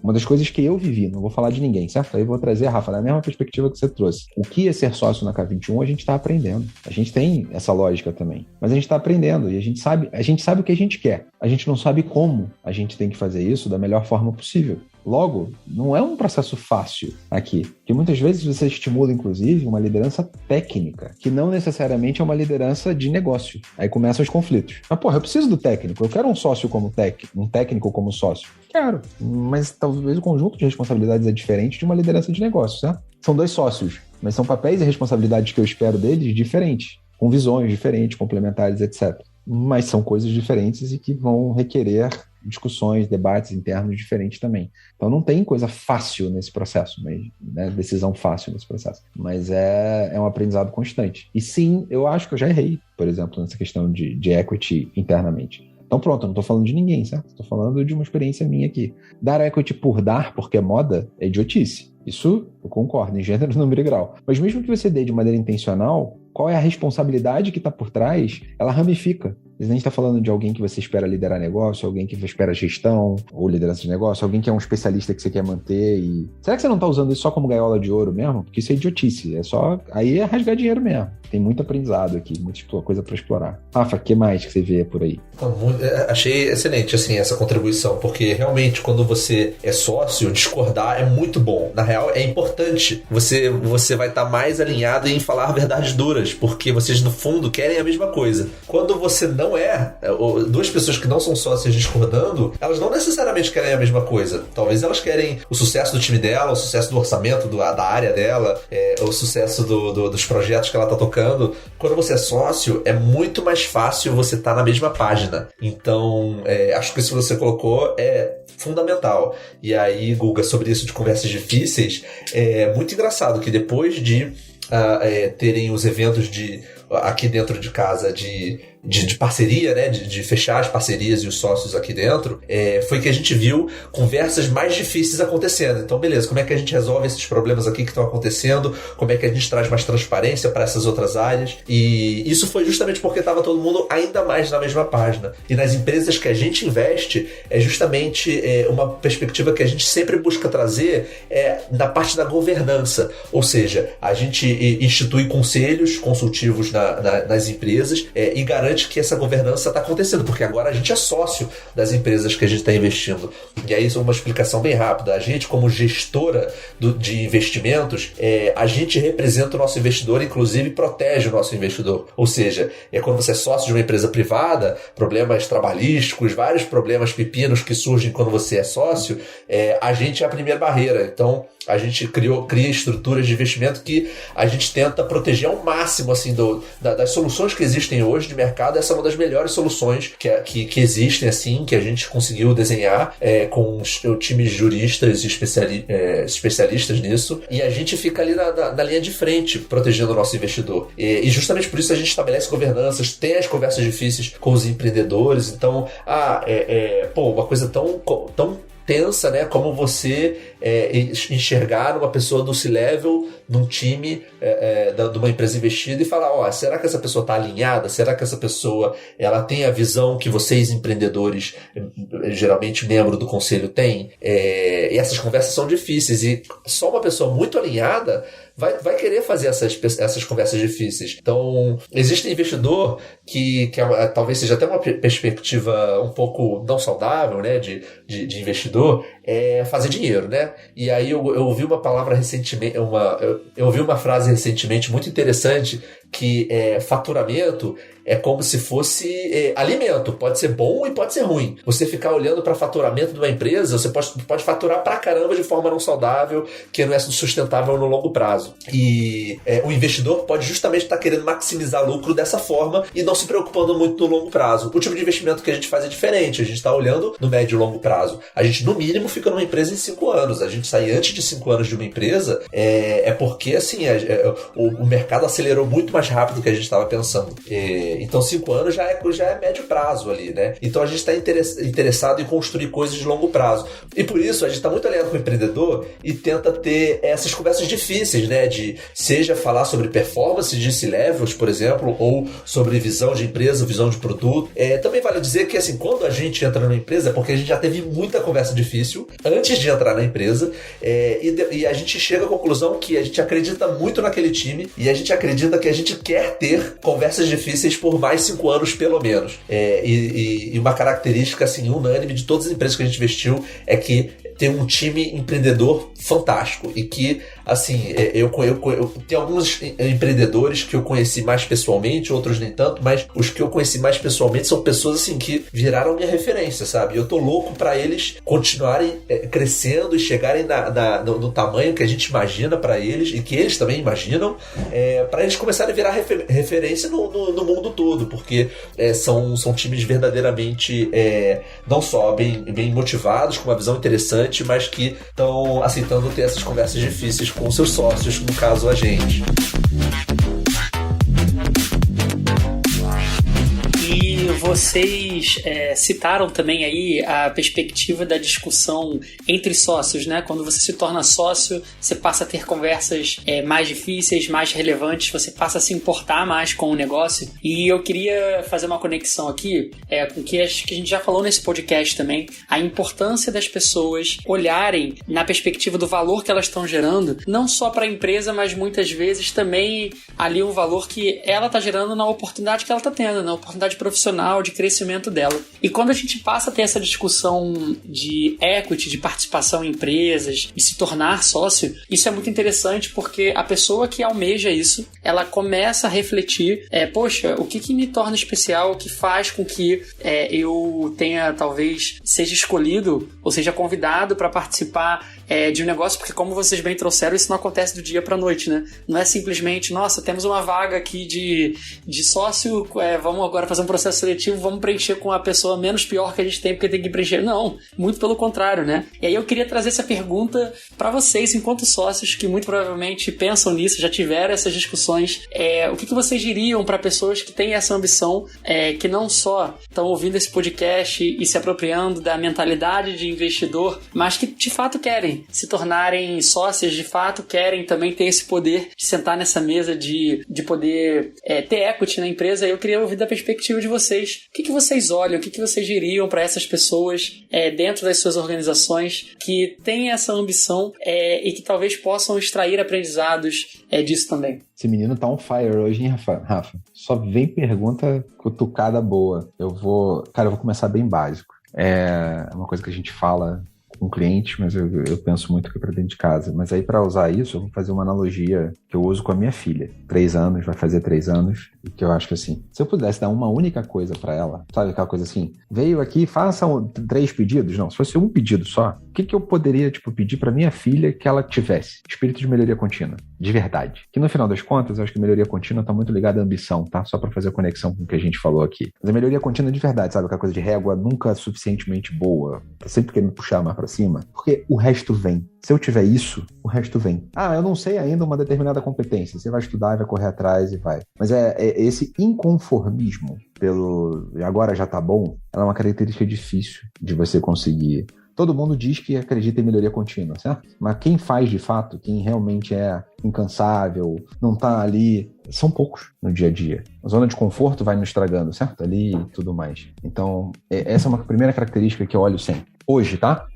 Uma das coisas que eu vivi, não vou falar de ninguém, certo? Aí eu vou trazer, Rafa, na mesma perspectiva que você trouxe. O que é ser sócio na K21, a gente está aprendendo. A gente tem essa lógica também. Mas a gente está aprendendo e a gente sabe o que a gente quer. A gente não sabe como a gente tem que fazer isso da melhor forma possível. Logo, não é um processo fácil aqui, que muitas vezes você estimula, inclusive, uma liderança técnica, que não necessariamente é uma liderança de negócio. Aí começam os conflitos. Mas, eu preciso do técnico, eu quero um sócio como técnico, um técnico como sócio. Quero, mas talvez o conjunto de responsabilidades é diferente de uma liderança de negócio, certo? São dois sócios, mas são papéis e responsabilidades que eu espero deles diferentes, com visões diferentes, complementares, etc. Mas são coisas diferentes e que vão requerer discussões, debates internos diferentes também. Então não tem coisa fácil nesse processo, né? Decisão fácil nesse processo. Mas é um aprendizado constante. E sim, eu acho que eu já errei, por exemplo, nessa questão de equity internamente. Então pronto, eu não estou falando de ninguém, certo? Estou falando de uma experiência minha aqui. Dar equity por dar, porque é moda, é idiotice. Isso eu concordo, em gênero, número e grau. Mas mesmo que você dê de maneira intencional, qual é a responsabilidade que está por trás? Ela ramifica. A gente está falando de alguém que você espera liderar negócio, alguém que espera gestão ou liderança de negócio, alguém que é um especialista que você quer manter. E... será que você não está usando isso só como gaiola de ouro mesmo? Porque isso é idiotice. Aí é rasgar dinheiro mesmo. Tem muito aprendizado aqui, muita coisa para explorar. Rafa, o que mais que você vê por aí? Achei excelente assim, essa contribuição, porque realmente quando você é sócio, discordar é muito bom. Na real, é importante. Você vai estar mais alinhado em falar verdades duras, porque vocês no fundo querem a mesma coisa. Quando você não duas pessoas que não são sócias discordando, elas não necessariamente querem a mesma coisa. Talvez elas querem o sucesso do time dela, o sucesso do orçamento da área dela, o sucesso dos projetos que ela está tocando. Quando você é sócio, é muito mais fácil você estar na mesma página. Então, acho que isso que você colocou é fundamental. E aí, Guga, sobre isso de conversas difíceis, é muito engraçado que depois de terem os eventos de aqui dentro de casa de parceria, né, de fechar as parcerias e os sócios aqui dentro, foi que a gente viu conversas mais difíceis acontecendo. Então, beleza, como é que a gente resolve esses problemas aqui que estão acontecendo? Como é que a gente traz mais transparência para essas outras áreas? E isso foi justamente porque estava todo mundo ainda mais na mesma página. E nas empresas que a gente investe, é justamente uma perspectiva que a gente sempre busca trazer na parte da governança. Ou seja, a gente institui conselhos consultivos nas empresas e garante que essa governança está acontecendo, porque agora a gente é sócio das empresas que a gente está investindo. E aí, uma explicação bem rápida. A gente, como gestora de investimentos, a gente representa o nosso investidor, inclusive protege o nosso investidor. Ou seja, quando você é sócio de uma empresa privada, problemas trabalhísticos, vários problemas pepinos que surgem quando você é sócio, a gente é a primeira barreira. Então, a gente cria estruturas de investimento que a gente tenta proteger ao máximo assim, das soluções que existem hoje de mercado. Essa é uma das melhores soluções que existem, assim, que a gente conseguiu desenhar com os times de juristas e especialistas nisso, e a gente fica ali na linha de frente, protegendo o nosso investidor. E justamente por isso a gente estabelece governanças, tem as conversas difíceis com os empreendedores. Então, uma coisa tão tensa, né? Como você enxergar uma pessoa do C-Level num time de uma empresa investida e falar, será que essa pessoa está alinhada? Será que essa pessoa ela tem a visão que vocês empreendedores, geralmente membro do conselho, têm? E essas conversas são difíceis, e só uma pessoa muito alinhada vai querer fazer essas conversas difíceis. Então, existe investidor que talvez seja até uma perspectiva um pouco não saudável, né, de investidor, fazer dinheiro, né? E aí eu ouvi uma palavra recentemente, eu ouvi uma frase recentemente muito interessante, que faturamento é como se fosse alimento. Pode ser bom e pode ser ruim. Você ficar olhando para faturamento de uma empresa, você pode faturar pra caramba de forma não saudável, que não é sustentável no longo prazo. E o investidor pode justamente estar querendo maximizar lucro dessa forma e não se preocupando muito no longo prazo. O tipo de investimento que a gente faz é diferente. A gente está olhando no médio e longo prazo. A gente, no mínimo, fica numa empresa em 5 anos. A gente sai antes de 5 anos de uma empresa porque assim, o mercado acelerou muito mais rápido do que a gente estava pensando. Então 5 anos já é médio prazo ali, né? Então a gente está interessado em construir coisas de longo prazo. E por isso a gente está muito alinhado com o empreendedor e tenta ter essas conversas difíceis, né? Seja falar sobre performance de C-Levels, por exemplo, ou sobre visão de empresa, visão de produto. Também vale dizer que assim, quando a gente entra numa empresa é porque a gente já teve muita conversa difícil antes de entrar na empresa, e a gente chega à conclusão que a gente acredita muito naquele time e a gente acredita que a gente quer ter conversas difíceis por mais 5 anos, pelo menos. E uma característica assim, unânime de todas as empresas que a gente investiu é que tem um time empreendedor fantástico e que, assim, eu tenho alguns empreendedores que eu conheci mais pessoalmente, outros nem tanto, mas os que eu conheci mais pessoalmente são pessoas, assim, que viraram minha referência, sabe? Eu tô louco pra eles continuarem crescendo e chegarem no tamanho que a gente imagina pra eles e que eles também imaginam, pra eles começarem a virar referência no mundo todo, porque são times verdadeiramente não só bem motivados, com uma visão interessante, mas que estão aceitando ter essas conversas difíceis com seus sócios, no caso a gente. E vocês citaram também aí a perspectiva da discussão entre sócios, né? Quando você se torna sócio, você passa a ter conversas mais difíceis, mais relevantes, você passa a se importar mais com o negócio. E eu queria fazer uma conexão aqui com o que acho que a gente já falou nesse podcast também, a importância das pessoas olharem na perspectiva do valor que elas estão gerando, não só para a empresa, mas muitas vezes também ali um valor que ela está gerando na oportunidade que ela está tendo, na oportunidade profissional, de crescimento dela. E quando a gente passa a ter essa discussão de equity, de participação em empresas, de se tornar sócio, isso é muito interessante porque a pessoa que almeja isso, ela começa a refletir, poxa, o que me torna especial, o que faz com que eu tenha, talvez, seja escolhido ou seja convidado para participar de um negócio, porque como vocês bem trouxeram, isso não acontece do dia para a noite, né? Não é simplesmente, nossa, temos uma vaga aqui de sócio, vamos agora fazer um processo seletivo objetivo, vamos preencher com a pessoa menos pior que a gente tem, porque tem que preencher. Não, muito pelo contrário, né? E aí eu queria trazer essa pergunta para vocês, enquanto sócios, que muito provavelmente pensam nisso, já tiveram essas discussões. O que vocês diriam para pessoas que têm essa ambição, que não só estão ouvindo esse podcast e se apropriando da mentalidade de investidor, mas que de fato querem se tornarem sócios, de fato querem também ter esse poder de sentar nessa mesa, de poder ter equity na empresa. Eu queria ouvir da perspectiva de vocês. O que vocês olham, o que vocês diriam para essas pessoas dentro das suas organizações que têm essa ambição e que talvez possam extrair aprendizados disso também? Esse menino tá on fire hoje, hein, Rafa? Só vem pergunta cutucada boa. Eu vou começar bem básico. É uma coisa que a gente fala com clientes, mas eu penso muito aqui para dentro de casa. Mas aí, para usar isso, eu vou fazer uma analogia que eu uso com a minha filha. 3 anos, vai fazer 3 anos, e que eu acho que assim, se eu pudesse dar uma única coisa para ela, sabe aquela coisa assim, veio aqui, faça 3 pedidos? Não, se fosse um pedido só, o que eu poderia, pedir para minha filha que ela tivesse? Espírito de melhoria contínua, de verdade. Que no final das contas, eu acho que a melhoria contínua tá muito ligada à ambição, tá? Só para fazer a conexão com o que a gente falou aqui. Mas a melhoria contínua de verdade, sabe? Aquela coisa de régua nunca suficientemente boa, tá sempre querendo puxar mais para cima, porque o resto vem. Se eu tiver isso, o resto vem. Eu não sei ainda uma determinada competência. Você vai estudar, vai correr atrás e vai. Mas esse inconformismo pelo agora já tá bom, ela é uma característica difícil de você conseguir. Todo mundo diz que acredita em melhoria contínua, certo? Mas quem faz de fato, quem realmente é incansável, não tá ali, são poucos no dia a dia. A zona de conforto vai nos estragando, certo? Ali e tudo mais. Então, essa é uma primeira característica que eu olho sempre. Hoje, tá?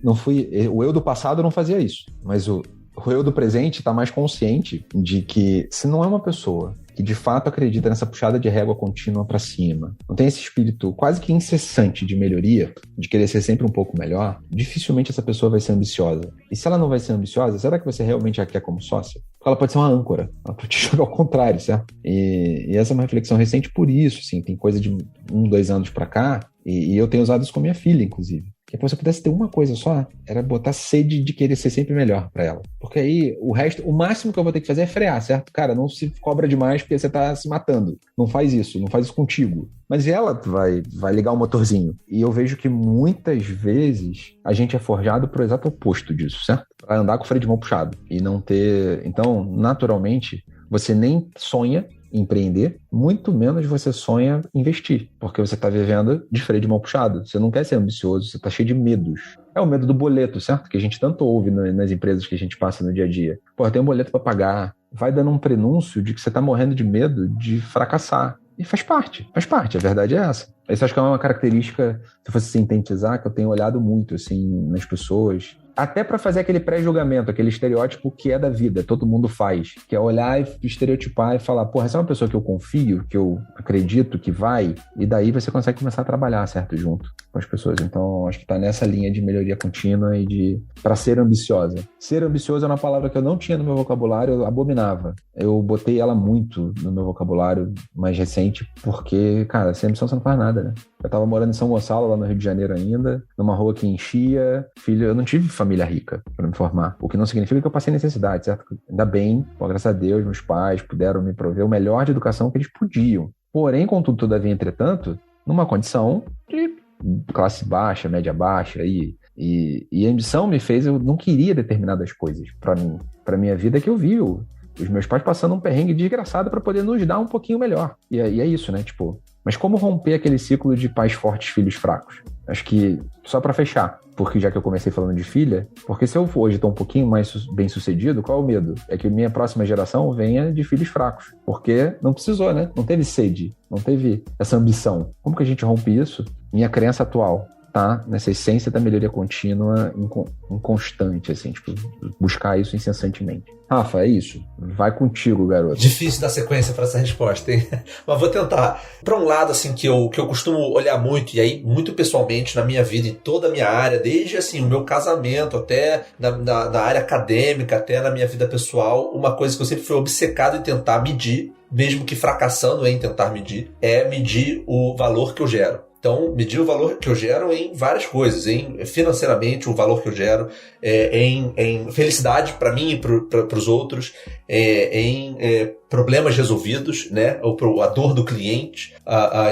O eu do passado não fazia isso, mas o eu do presente tá mais consciente de que se não é uma pessoa que de fato acredita nessa puxada de régua contínua para cima, não tem esse espírito quase que incessante de melhoria, de querer ser sempre um pouco melhor, dificilmente essa pessoa vai ser ambiciosa. E se ela não vai ser ambiciosa, será que você realmente a quer como sócia? Porque ela pode ser uma âncora, ela pode te jogar ao contrário, certo? E essa é uma reflexão recente por isso, assim, tem coisa de 1-2 anos para cá, e eu tenho usado isso com minha filha, inclusive. Que se eu pudesse ter uma coisa só, era botar sede de querer ser sempre melhor pra ela. Porque aí, o máximo que eu vou ter que fazer é frear, certo? Cara, não se cobra demais porque você tá se matando. Não faz isso contigo. Mas ela vai ligar o motorzinho. E eu vejo que muitas vezes a gente é forjado pro exato oposto disso, certo? Pra andar com o freio de mão puxado. E não ter... Então, naturalmente, você nem sonha empreender, muito menos você sonha investir, porque você está vivendo de freio de mão puxado. Você não quer ser ambicioso, você está cheio de medos. É o medo do boleto, certo? Que a gente tanto ouve nas empresas que a gente passa no dia a dia. Tem um boleto para pagar. Vai dando um prenúncio de que você está morrendo de medo de fracassar. E faz parte, a verdade é essa. Isso acho que é uma característica, se fosse sintetizar, que eu tenho olhado muito assim, nas pessoas. Até para fazer aquele pré-julgamento, aquele estereótipo que é da vida, todo mundo faz. Que é olhar e estereotipar e falar, essa é uma pessoa que eu confio, que eu acredito que vai, e daí você consegue começar a trabalhar, certo, junto com as pessoas. Então, acho que tá nessa linha de melhoria contínua e para ser ambiciosa. Ser ambicioso é uma palavra que eu não tinha no meu vocabulário, eu abominava. Eu botei ela muito no meu vocabulário mais recente, porque, cara, sem ambição você não faz nada, né? Eu tava morando em São Gonçalo, lá no Rio de Janeiro ainda, numa rua que enchia. Eu não tive família rica para me formar, o que não significa que eu passei necessidade, certo? Ainda bem, graças a Deus, meus pais puderam me prover o melhor de educação que eles podiam. Porém, contudo, todavia, entretanto, numa condição de classe baixa, média baixa, e a ambição me fez, eu não queria determinadas coisas para minha vida que eu vi os meus pais passando um perrengue desgraçado para poder nos dar um pouquinho melhor. E é isso, né? Mas como romper aquele ciclo de pais fortes, filhos fracos? Acho que, só para fechar, porque já que eu comecei falando de filha, porque se eu hoje estou um pouquinho mais bem sucedido, qual é o medo? É que minha próxima geração venha de filhos fracos. Porque não precisou, né? Não teve sede, não teve essa ambição. Como que a gente rompe isso? Minha crença atual tá nessa essência da melhoria contínua inconstante, assim, buscar isso incessantemente. Rafa, é isso. Vai contigo, garoto. Difícil dar sequência para essa resposta, hein? Mas vou tentar. Para um lado, assim, que eu costumo olhar muito, e aí, muito pessoalmente, na minha vida, em toda a minha área, desde, assim, o meu casamento, até na área acadêmica, até na minha vida pessoal, uma coisa que eu sempre fui obcecado em tentar medir, mesmo que fracassando em tentar medir, é medir o valor que eu gero. Então, medir o valor que eu gero em várias coisas, financeiramente, o valor que eu gero, em felicidade para mim e para os outros, em problemas resolvidos, né? Ou a dor do cliente.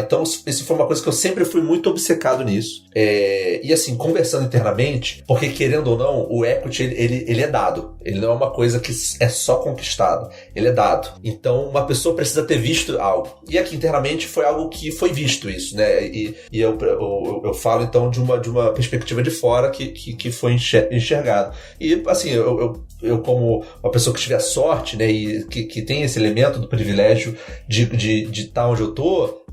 Então, isso foi uma coisa que eu sempre fui muito obcecado nisso. E assim, conversando internamente, porque querendo ou não, o equity, ele é dado. Ele não é uma coisa que é só conquistado. Ele é dado. Então, uma pessoa precisa ter visto algo. E aqui internamente foi algo que foi visto isso, né? E eu falo, então, de uma perspectiva de fora que foi enxergado. E, assim, eu como uma pessoa que tive a sorte, né, e que tem esse elemento do privilégio de estar onde eu tô,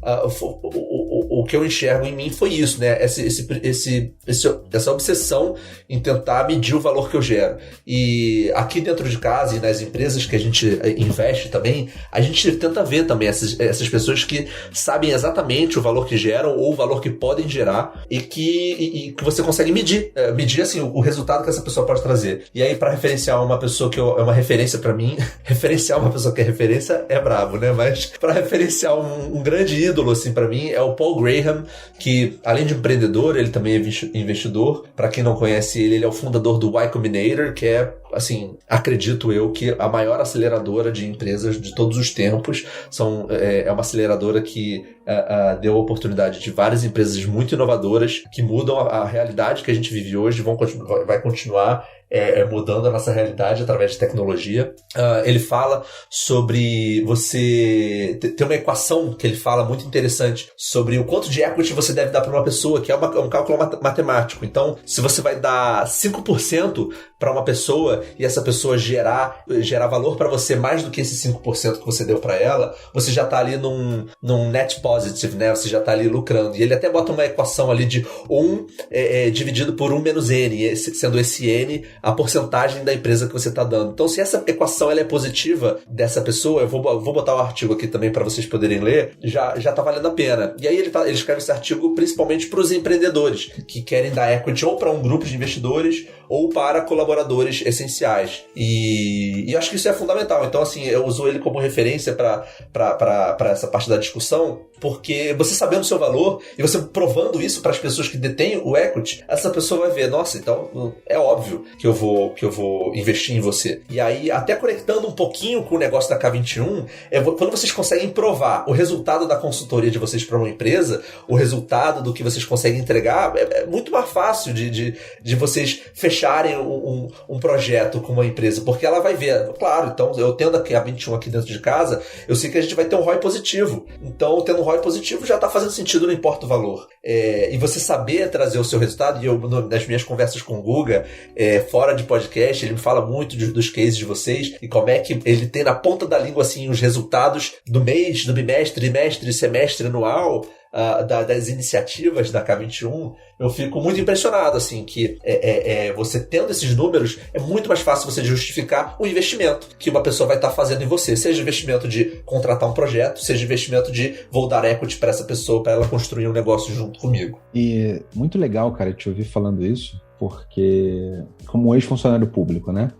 o que eu enxergo em mim foi isso, né? Essa obsessão em tentar medir o valor que eu gero. E aqui dentro de casa e nas empresas que a gente investe também, a gente tenta ver também essas pessoas que sabem exatamente o valor que geram ou o valor que podem gerar e que você consegue medir assim, o resultado que essa pessoa pode trazer. E aí, para referenciar uma pessoa que é uma referência para mim, referenciar uma pessoa que é referência é brabo, né? Mas para referenciar um grande ídolo, assim, para mim, é o Paul Graham, que além de empreendedor, ele também é investidor. Para quem não conhece ele é o fundador do Y Combinator, que é, assim, acredito eu que a maior aceleradora de empresas de todos os tempos. É uma aceleradora que deu a oportunidade de várias empresas muito inovadoras que mudam a realidade que a gente vive hoje, vai continuar mudando a nossa realidade através de tecnologia. Ele fala sobre você ter uma equação que ele fala muito interessante sobre o quanto de equity você deve dar para uma pessoa, que é um cálculo matemático. Então, se você vai dar 5% para uma pessoa e essa pessoa gerar valor para você mais do que esse 5% que você deu para ela, você já está ali num net positive, né? Você já está ali lucrando. E ele até bota uma equação ali de 1 dividido por 1 menos N, sendo esse N a porcentagem da empresa que você está dando. Então, se essa equação ela é positiva dessa pessoa, eu vou botar o artigo aqui também para vocês poderem ler, já está valendo a pena. E aí ele escreve esse artigo principalmente para os empreendedores que querem dar equity ou para um grupo de investidores ou para colaboradores essenciais. E eu acho que isso é fundamental. Então, assim, eu uso ele como referência para essa parte da discussão, porque você sabendo o seu valor e você provando isso para as pessoas que detêm o equity, essa pessoa vai ver, nossa, então é óbvio que eu vou investir em você. E aí, até conectando um pouquinho com o negócio da K21, quando vocês conseguem provar o resultado da consultoria de vocês para uma empresa, o resultado do que vocês conseguem entregar, é muito mais fácil de vocês fecharem um projeto com uma empresa, porque ela vai ver, claro, então eu tendo a K21 aqui dentro de casa, eu sei que a gente vai ter um ROI positivo. Então, tendo um ROI positivo já está fazendo sentido, não importa o valor. E você saber trazer o seu resultado, e eu, nas minhas conversas com o Guga, fora de podcast, ele me fala muito dos cases de vocês e como é que ele tem na ponta da língua assim, os resultados do mês, do bimestre, trimestre, semestre, anual, das iniciativas da K21. Eu fico muito impressionado, assim, que você tendo esses números, é muito mais fácil você justificar o investimento que uma pessoa vai estar fazendo em você, seja investimento de contratar um projeto, seja investimento de vou dar equity para essa pessoa, para ela construir um negócio junto comigo. E muito legal, cara, te ouvir falando isso, porque como ex-funcionário público, né,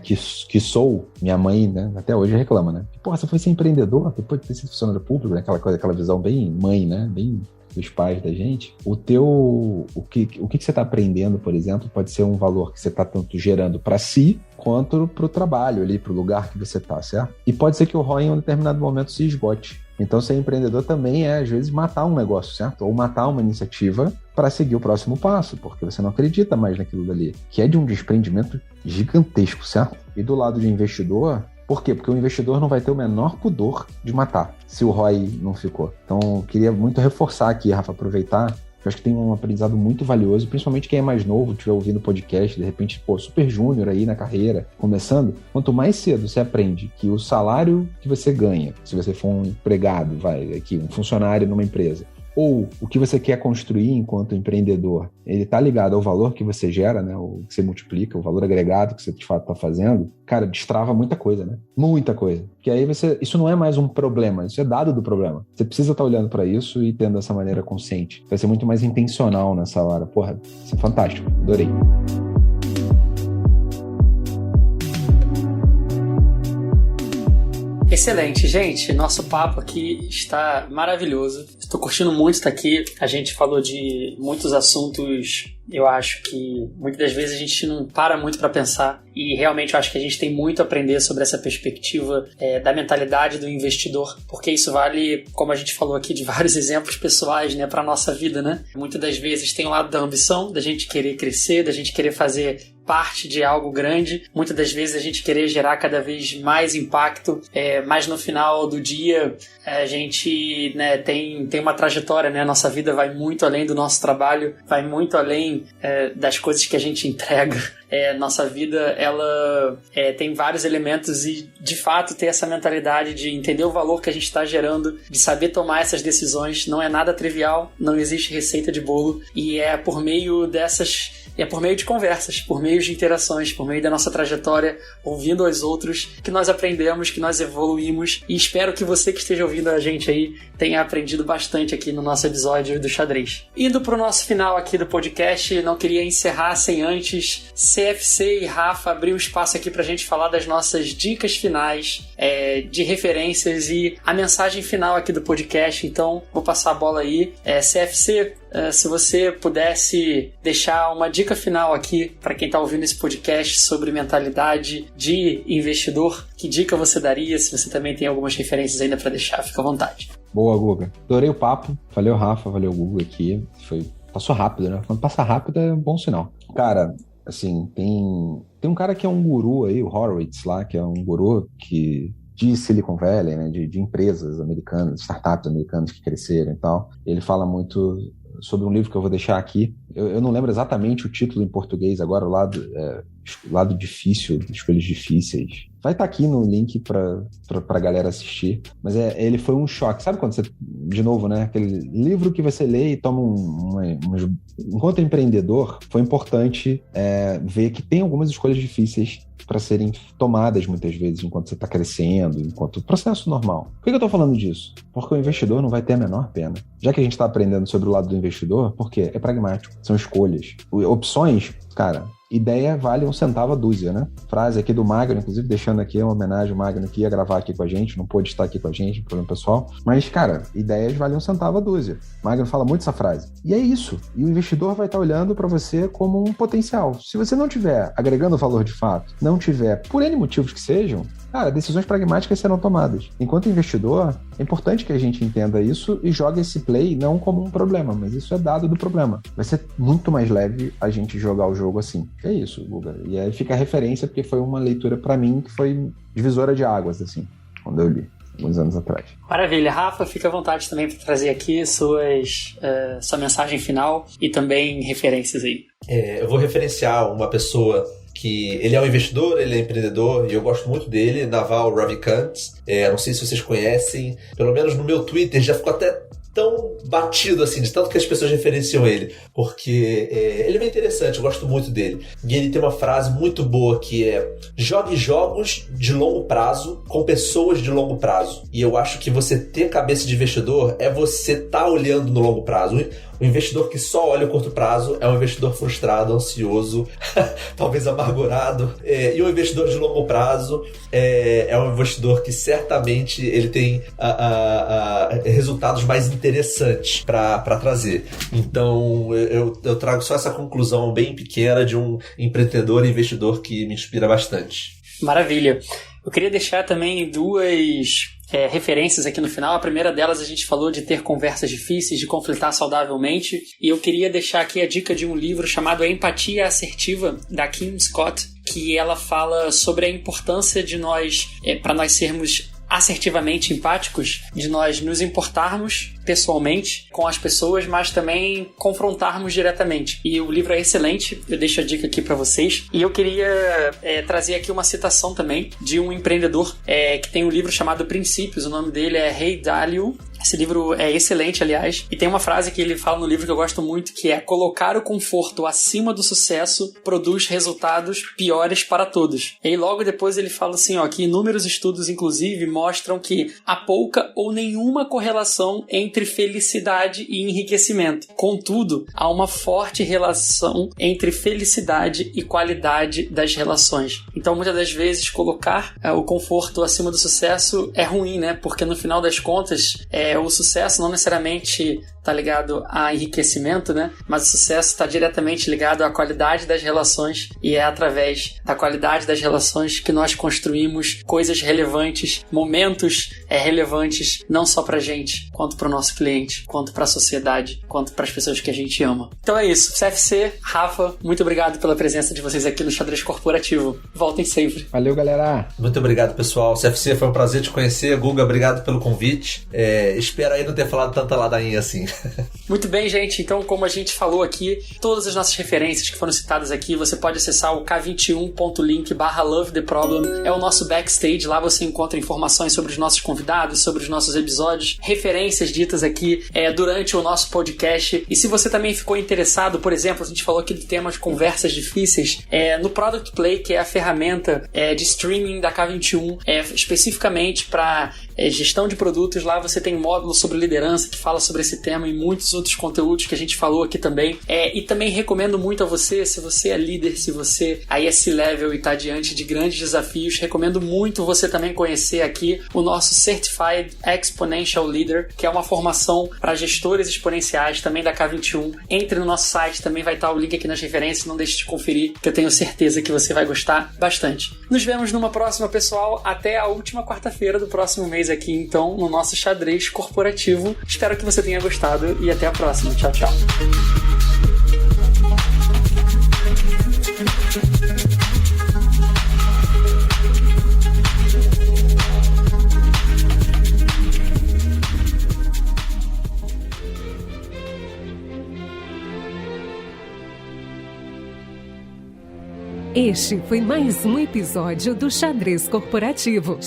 que sou, minha mãe, né, até hoje reclama, né, porra, você foi ser empreendedor depois de ter sido funcionário público, né, aquela visão bem mãe, né, bem dos pais da gente. O que você está aprendendo, por exemplo, pode ser um valor que você está tanto gerando para si, quanto para o trabalho ali, para o lugar que você está, certo? E pode ser que o ROI em um determinado momento se esgote. Então, ser empreendedor também às vezes, matar um negócio, certo? Ou matar uma iniciativa para seguir o próximo passo, porque você não acredita mais naquilo dali, que é de um desprendimento gigantesco, certo? E do lado de investidor, por quê? Porque o investidor não vai ter o menor pudor de matar, se o ROI não ficou. Então, eu queria muito reforçar aqui, Rafa, aproveitar. Eu acho que tem um aprendizado muito valioso, principalmente quem é mais novo, estiver ouvindo podcast, de repente, super júnior aí na carreira, começando. Quanto mais cedo você aprende que o salário que você ganha, se você for um empregado, um funcionário numa empresa, ou o que você quer construir enquanto empreendedor, ele tá ligado ao valor que você gera, né? O que você multiplica, o valor agregado que você de fato tá fazendo, cara, destrava muita coisa, né? Muita coisa. Porque aí isso não é mais um problema, isso é dado do problema. Você precisa estar olhando para isso e tendo essa maneira consciente. Vai ser muito mais intencional nessa hora. Porra, isso é fantástico. Adorei. Excelente, gente. Nosso papo aqui está maravilhoso. Estou curtindo muito estar aqui. A gente falou de muitos assuntos. Eu acho que muitas das vezes a gente não para muito para pensar, e realmente eu acho que a gente tem muito a aprender sobre essa perspectiva da mentalidade do investidor, porque isso vale, como a gente falou aqui, de vários exemplos pessoais, né, para nossa vida, né? Muitas das vezes tem o lado da ambição, da gente querer crescer, da gente querer fazer parte de algo grande, muitas das vezes a gente querer gerar cada vez mais impacto, mas no final do dia a gente, né, tem uma trajetória, né? A nossa vida vai muito além do nosso trabalho, vai muito além das coisas que a gente entrega. Nossa vida, ela tem vários elementos, e de fato ter essa mentalidade de entender o valor que a gente está gerando, de saber tomar essas decisões, não é nada trivial, não existe receita de bolo, e é por meio de conversas, por meio de interações, por meio da nossa trajetória, ouvindo aos outros, que nós aprendemos, que nós evoluímos, e espero que você que esteja ouvindo a gente aí tenha aprendido bastante aqui no nosso episódio do Xadrez. Indo pro nosso final aqui do podcast, não queria encerrar sem antes CFC e Rafa abrir um espaço aqui pra gente falar das nossas dicas finais, de referências e a mensagem final aqui do podcast. Então, vou passar a bola aí. CFC, se você pudesse deixar uma dica final aqui para quem está ouvindo esse podcast sobre mentalidade de investidor, que dica você daria? Se você também tem algumas referências ainda para deixar, fica à vontade. Boa, Guga. Adorei o papo. Valeu, Rafa. Valeu, Guga aqui. Passou rápido, né? Quando passa rápido é um bom sinal. Cara, assim, tem um cara que é um guru aí, o Horowitz lá, que é um guru de Silicon Valley, né? De empresas americanas, startups americanas que cresceram e tal. Ele fala muito sobre um livro que eu vou deixar aqui. Eu não lembro exatamente o título em português agora, o lado difícil, escolhas difíceis. Vai estar aqui no link pra galera assistir. Mas ele foi um choque. Sabe quando você, de novo, né? Aquele livro que você lê e toma enquanto empreendedor, foi importante ver que tem algumas escolhas difíceis para serem tomadas muitas vezes enquanto você está crescendo, enquanto o processo normal. Por que eu estou falando disso? Porque o investidor não vai ter a menor pena. Já que a gente está aprendendo sobre o lado do investidor, porque é pragmático, são escolhas. Opções, cara, ideia vale 1 centavo a dúzia, né? Frase aqui do Magno, inclusive deixando aqui uma homenagem ao Magno, que ia gravar aqui com a gente, não pôde estar aqui com a gente, problema pessoal. Mas, cara, ideias valem 1 centavo a dúzia. Magno fala muito essa frase. E é isso. E o investidor vai estar olhando para você como um potencial. Se você não tiver agregando valor de fato, não tiver, por N motivos que sejam, cara, decisões pragmáticas serão tomadas. Enquanto investidor, é importante que a gente entenda isso e jogue esse play não como um problema, mas isso é dado do problema. Vai ser muito mais leve a gente jogar o jogo assim. É isso, Guga. E aí fica a referência, porque foi uma leitura pra mim que foi divisora de águas, assim, quando eu li, alguns anos atrás. Maravilha. Rafa, fica à vontade também para trazer aqui sua mensagem final e também referências aí. Eu vou referenciar uma pessoa que ele é um investidor, ele é empreendedor, e eu gosto muito dele, Naval Ravikant. Não sei se vocês conhecem, pelo menos no meu Twitter já ficou até tão batido assim, de tanto que as pessoas referenciam ele, porque ele é bem interessante, eu gosto muito dele. E ele tem uma frase muito boa que é: jogue jogos de longo prazo com pessoas de longo prazo. E eu acho que você ter cabeça de investidor é você estar olhando no longo prazo. O investidor que só olha o curto prazo é um investidor frustrado, ansioso, talvez amargurado. E o investidor de longo prazo é um investidor que certamente ele tem resultados mais interessantes para trazer. Então eu trago só essa conclusão bem pequena de um empreendedor e investidor que me inspira bastante. Maravilha. Eu queria deixar também duas referências aqui no final. A primeira delas, a gente falou de ter conversas difíceis, de conflitar saudavelmente, e eu queria deixar aqui a dica de um livro chamado A Empatia Assertiva, da Kim Scott, que ela fala sobre a importância de nós, para nós sermos assertivamente empáticos, de nós nos importarmos pessoalmente com as pessoas, mas também confrontarmos diretamente. E o livro é excelente, eu deixo a dica aqui para vocês. E eu queria trazer aqui uma citação também de um empreendedor que tem um livro chamado Princípios. O nome dele é Ray Dalio. Esse livro é excelente, aliás, e tem uma frase que ele fala no livro que eu gosto muito, que é: colocar o conforto acima do sucesso produz resultados piores para todos. E aí logo depois ele fala assim, ó, que inúmeros estudos, inclusive, mostram que há pouca ou nenhuma correlação entre felicidade e enriquecimento. Contudo, há uma forte relação entre felicidade e qualidade das relações. Então, muitas das vezes, colocar o conforto acima do sucesso é ruim, né? Porque no final das contas, o sucesso não necessariamente está ligado a enriquecimento, né? Mas o sucesso está diretamente ligado à qualidade das relações, e é através da qualidade das relações que nós construímos coisas relevantes, momentos relevantes, não só pra gente, quanto pro nosso cliente, quanto pra sociedade, quanto pras pessoas que a gente ama. Então é isso. CFC, Rafa, muito obrigado pela presença de vocês aqui no Xadrez Corporativo. Voltem sempre. Valeu, galera. Muito obrigado, pessoal. CFC, foi um prazer te conhecer. Guga, obrigado pelo convite. Espero aí não ter falado tanta ladainha assim. Muito bem, gente. Então, como a gente falou aqui, todas as nossas referências que foram citadas aqui, você pode acessar o k21.link/lovetheproblem. É o nosso backstage. Lá você encontra informações sobre os nossos convidados, sobre os nossos episódios, referências ditas aqui durante o nosso podcast. E se você também ficou interessado, por exemplo, a gente falou aqui do tema de conversas difíceis, no Product Play, que é a ferramenta de streaming da K21, especificamente para gestão de produtos. Lá você tem um módulo sobre liderança que fala sobre esse tema e muitos outros conteúdos que a gente falou aqui também. E também recomendo muito a você, se você é líder, se você aí é C-Level e está diante de grandes desafios, recomendo muito você também conhecer aqui o nosso Certified Exponential Leader, que é uma formação para gestores exponenciais também da K21. Entre no nosso site, também vai estar o link aqui nas referências, não deixe de conferir, que eu tenho certeza que você vai gostar bastante. Nos vemos numa próxima, pessoal, até a última quarta-feira do próximo mês aqui, então, no nosso Xadrez Corporativo. Espero que você tenha gostado e até a próxima. Tchau, tchau. Este foi mais um episódio do Xadrez Corporativo.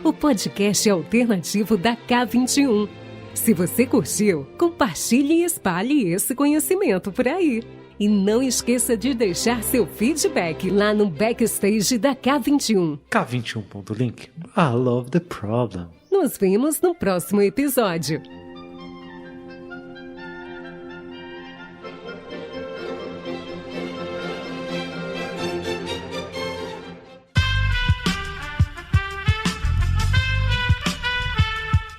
O podcast alternativo da K21. Se você curtiu, compartilhe e espalhe esse conhecimento por aí. E não esqueça de deixar seu feedback lá no backstage da K21. K21.link. I love the problem. Nos vemos no próximo episódio.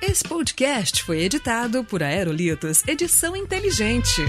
Esse podcast foi editado por Aerolitos Edição Inteligente.